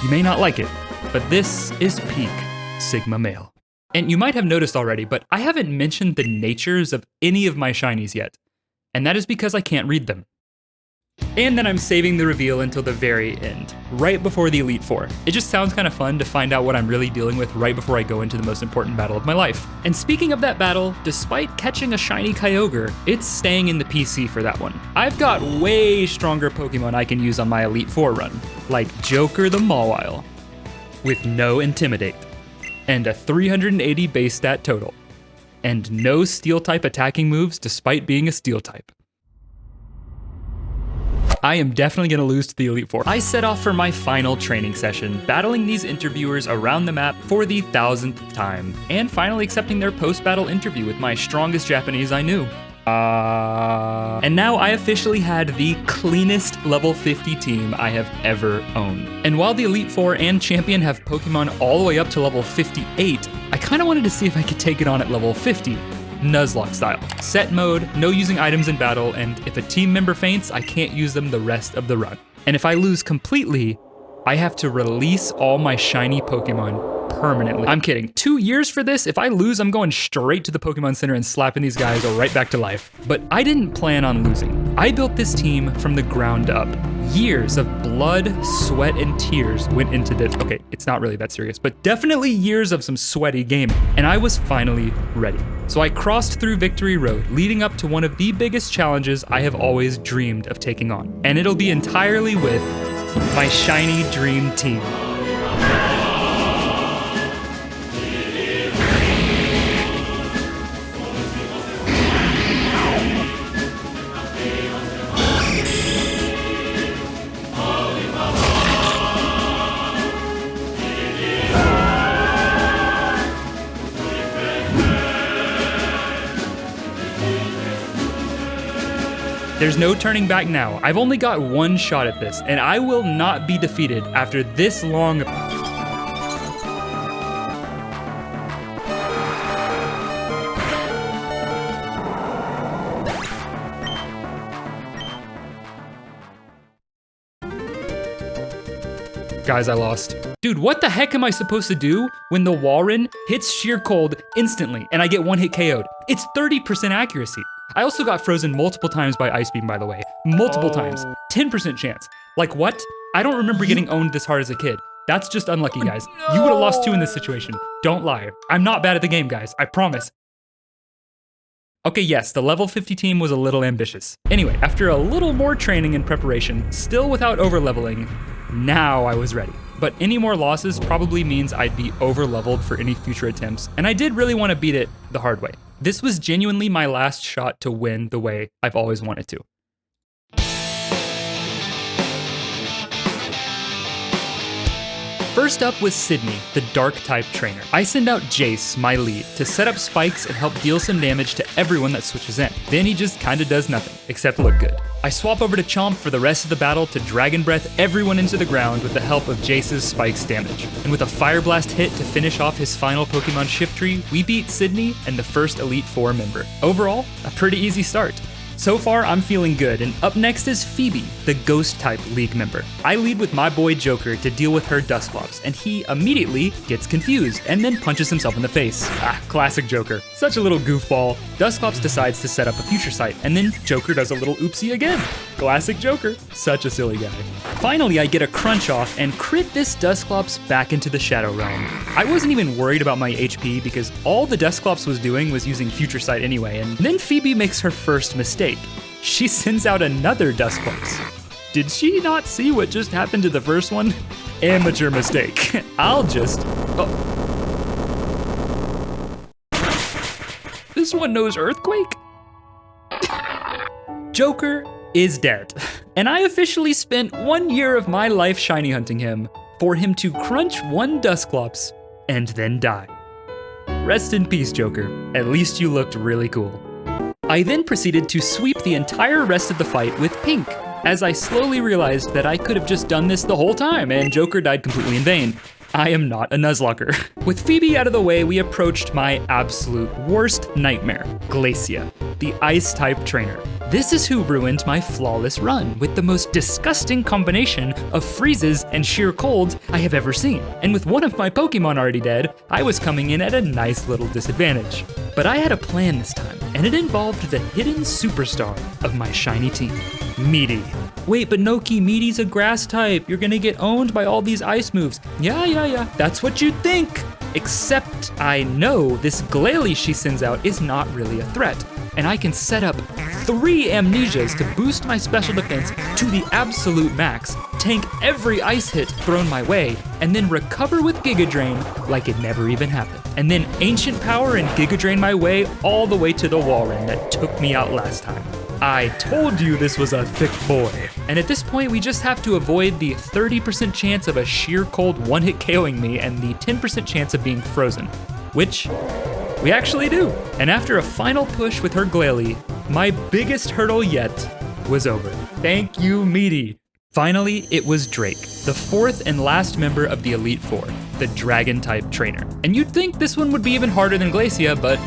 You may not like it, but this is peak Sigma male. And you might have noticed already, but I haven't mentioned the natures of any of my shinies yet. And that is because I can't read them. And then I'm saving the reveal until the very end, right before the Elite Four. It just sounds kind of fun to find out what I'm really dealing with right before I go into the most important battle of my life. And speaking of that battle, despite catching a shiny Kyogre, it's staying in the PC for that one. I've got way stronger Pokemon I can use on my Elite Four run, like Joker the Mawile, with no Intimidate, and a 380 base stat total, and no Steel-type attacking moves despite being a Steel-type. I am definitely gonna lose to the Elite Four. I set off for my final training session, battling these interviewers around the map for the 1000th time, and finally accepting their post-battle interview with my strongest Japanese I knew. And now I officially had the cleanest level 50 team I have ever owned. And while the Elite Four and Champion have Pokemon all the way up to level 58, I kinda wanted to see if I could take it on at level 50. Nuzlocke style. Set mode, no using items in battle, and if a team member faints, I can't use them the rest of the run. And if I lose completely, I have to release all my shiny Pokemon permanently. I'm kidding. 2 years for this? If I lose, I'm going straight to the Pokemon Center and slapping these guys right back to life. But I didn't plan on losing. I built this team from the ground up. Years of blood, sweat, and tears went into this. Okay, it's not really that serious, but definitely years of some sweaty gaming. And I was finally ready. So I crossed through Victory Road, leading up to one of the biggest challenges I have always dreamed of taking on. And it'll be entirely with my shiny dream team. There's no turning back now. I've only got one shot at this, and I will not be defeated after this long. Guys, I lost. Dude, what the heck am I supposed to do when the Walren hits Sheer Cold instantly and I get one hit KO'd? It's 30% accuracy. I also got frozen multiple times by Ice Beam, by the way. Multiple times. 10% chance. Like what? I don't remember getting owned this hard as a kid. That's just unlucky, guys. You would have lost too in this situation. Don't lie. I'm not bad at the game, guys. I promise. Okay, yes, the level 50 team was a little ambitious. Anyway, after a little more training and preparation, still without overleveling, now I was ready. But any more losses probably means I'd be overleveled for any future attempts, and I did really want to beat it the hard way. This was genuinely my last shot to win the way I've always wanted to. First up was Sydney, the Dark-type trainer. I send out Jace, my lead, to set up spikes and help deal some damage to everyone that switches in. Then he just kinda does nothing, except look good. I swap over to Chomp for the rest of the battle to Dragon Breath everyone into the ground with the help of Jace's spikes damage. And with a Fire Blast hit to finish off his final Pokemon Shift Tree, we beat Sydney and the first Elite Four member. Overall, a pretty easy start. So far, I'm feeling good, and up next is Phoebe, the Ghost-type League member. I lead with my boy Joker to deal with her Dusclops, and he immediately gets confused and then punches himself in the face. Ah, classic Joker. Such a little goofball. Dusclops decides to set up a future sight, and then Joker does a little oopsie again. Classic Joker. Such a silly guy. Finally, I get a crunch off and crit this Dusclops back into the Shadow Realm. I wasn't even worried about my HP because all the Dusclops was doing was using future sight anyway, and then Phoebe makes her first mistake. She sends out another Dusclops. Did she not see what just happened to the first one? Amateur mistake. I'll just... Oh. This one knows Earthquake? Joker is dead. And I officially spent 1 year of my life shiny hunting him for him to crunch one Dusclops and then die. Rest in peace, Joker. At least you looked really cool. I then proceeded to sweep the entire rest of the fight with Pink, as I slowly realized that I could have just done this the whole time and Joker died completely in vain. I am not a Nuzlocker. With Phoebe out of the way, we approached my absolute worst nightmare, Glacia, the Ice-type trainer. This is who ruined my flawless run with the most disgusting combination of freezes and sheer colds I have ever seen. And with one of my Pokemon already dead, I was coming in at a nice little disadvantage. But I had a plan this time, and it involved the hidden superstar of my shiny team, Meaty. Wait, but Noki, Meaty's a grass type. You're gonna get owned by all these ice moves. Yeah, that's what you'd think. Except I know this Glalie she sends out is not really a threat, and I can set up 3 Amnesias to boost my special defense to the absolute max, tank every ice hit thrown my way, and then recover with Giga Drain like it never even happened. And then Ancient Power and Giga Drain my way all the way to the Walren that took me out last time. I told you this was a thick boy. And at this point, we just have to avoid the 30% chance of a sheer cold one-hit KOing me and the 10% chance of being frozen, which we actually do. And after a final push with her Glalie, my biggest hurdle yet was over. Thank you, Meaty. Finally, it was Drake, the 4th and last member of the Elite Four, the Dragon-type trainer. And you'd think this one would be even harder than Glacia, but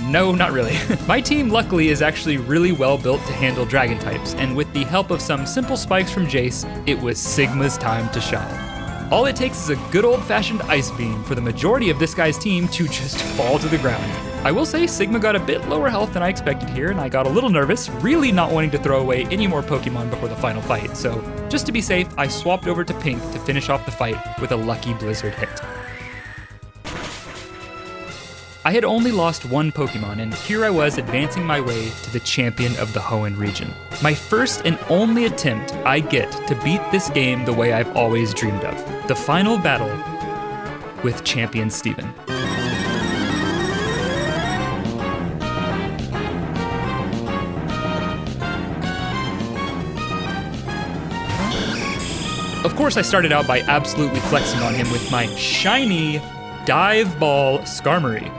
No, not really. My team, luckily, is actually really well built to handle dragon types, and with the help of some simple spikes from Jace, it was Sigma's time to shine. All it takes is a good old-fashioned ice beam for the majority of this guy's team to just fall to the ground. I will say Sigma got a bit lower health than I expected here, and I got a little nervous, really not wanting to throw away any more Pokemon before the final fight, so just to be safe, I swapped over to Pink to finish off the fight with a lucky Blizzard hit. I had only lost one Pokemon, and here I was advancing my way to the champion of the Hoenn region. My first and only attempt I get to beat this game the way I've always dreamed of. The final battle with Champion Steven. Of course, I started out by absolutely flexing on him with my shiny Dive Ball Skarmory.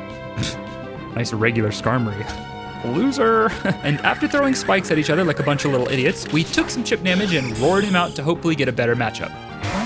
Nice regular Skarmory. Loser. And after throwing spikes at each other like a bunch of little idiots, we took some chip damage and roared him out to hopefully get a better matchup.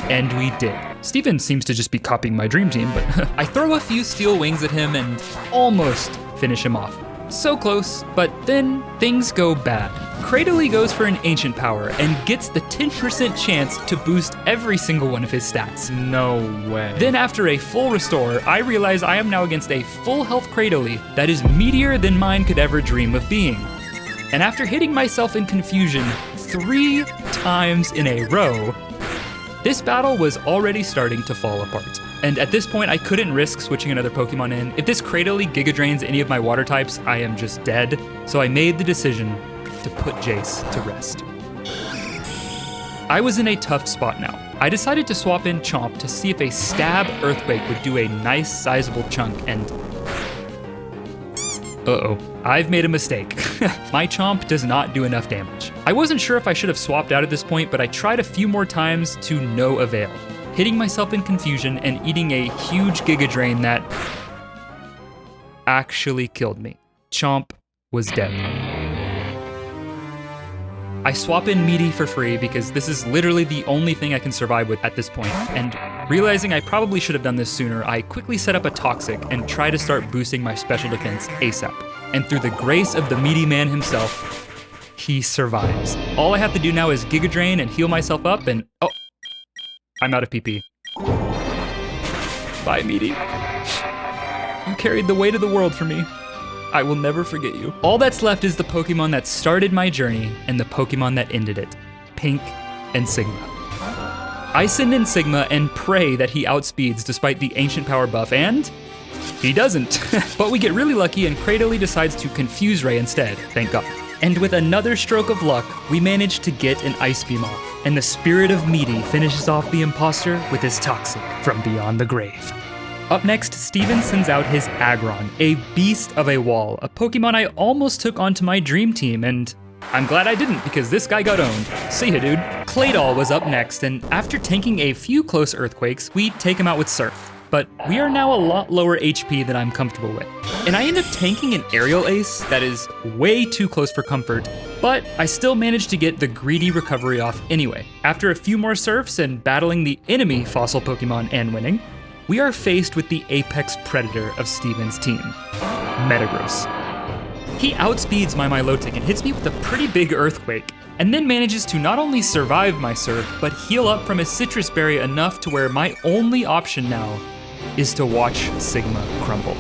And we did. Steven seems to just be copying my dream team, but I throw a few steel wings at him and almost finish him off. So close, but then things go bad. Cradily goes for an ancient power and gets the 10% chance to boost every single one of his stats. No way. Then after a full restore, I realize I am now against a full health Cradily that is meatier than mine could ever dream of being. And after hitting myself in confusion 3 times in a row, this battle was already starting to fall apart. And at this point, I couldn't risk switching another Pokemon in. If this Cradily Giga Drains any of my water types, I am just dead. So I made the decision to put Jace to rest. I was in a tough spot now. I decided to swap in Chomp to see if a Stab Earthquake would do a nice sizable chunk, and uh-oh, I've made a mistake. My Chomp does not do enough damage. I wasn't sure if I should have swapped out at this point, but I tried a few more times to no avail, hitting myself in confusion and eating a huge Giga Drain that actually killed me. Chomp was dead. I swap in Meaty for free because this is literally the only thing I can survive with at this point, and realizing I probably should have done this sooner, I quickly set up a Toxic and try to start boosting my special defense ASAP. And through the grace of the Meaty Man himself, he survives. All I have to do now is Giga Drain and heal myself up, and oh, I'm out of PP. Bye, Meaty. You carried the weight of the world for me. I will never forget you. All that's left is the Pokemon that started my journey and the Pokemon that ended it, Pink and Sigma. I send in Sigma and pray that he outspeeds despite the ancient power buff, and he doesn't. But we get really lucky and Cradily decides to confuse Ray instead, thank God. And with another stroke of luck, we manage to get an Ice Beam off, and the spirit of Meaty finishes off the imposter with his Toxic from beyond the grave. Up next, Steven sends out his Aggron, a beast of a wall, a Pokemon I almost took onto my dream team, and I'm glad I didn't because this guy got owned. See ya, dude. Claydol was up next, and after tanking a few close Earthquakes, we take him out with Surf. But we are now a lot lower HP than I'm comfortable with. And I end up tanking an Aerial Ace that is way too close for comfort, but I still managed to get the greedy recovery off anyway. After a few more Surfs and battling the enemy fossil Pokemon and winning, we are faced with the apex predator of Steven's team, Metagross. He outspeeds my Milotic and hits me with a pretty big Earthquake, and then manages to not only survive my Surf, but heal up from his Citrus Berry enough to where my only option now is to watch Sigma crumble.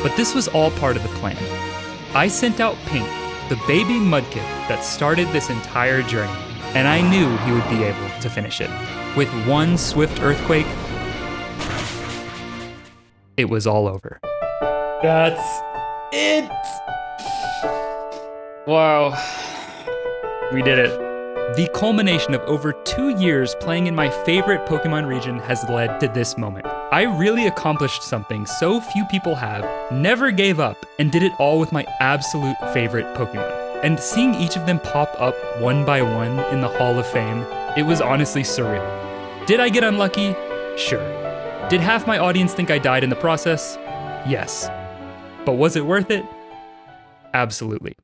But this was all part of the plan. I sent out Pink, the baby Mudkip that started this entire journey, and I knew he would be able to finish it. With one swift Earthquake, it was all over. That's it! Wow. We did it. The culmination of over 2 years playing in my favorite Pokemon region has led to this moment. I really accomplished something so few people have, never gave up, and did it all with my absolute favorite Pokemon. And seeing each of them pop up one by one in the Hall of Fame, it was honestly surreal. Did I get unlucky? Sure. Did half my audience think I died in the process? Yes. But was it worth it? Absolutely.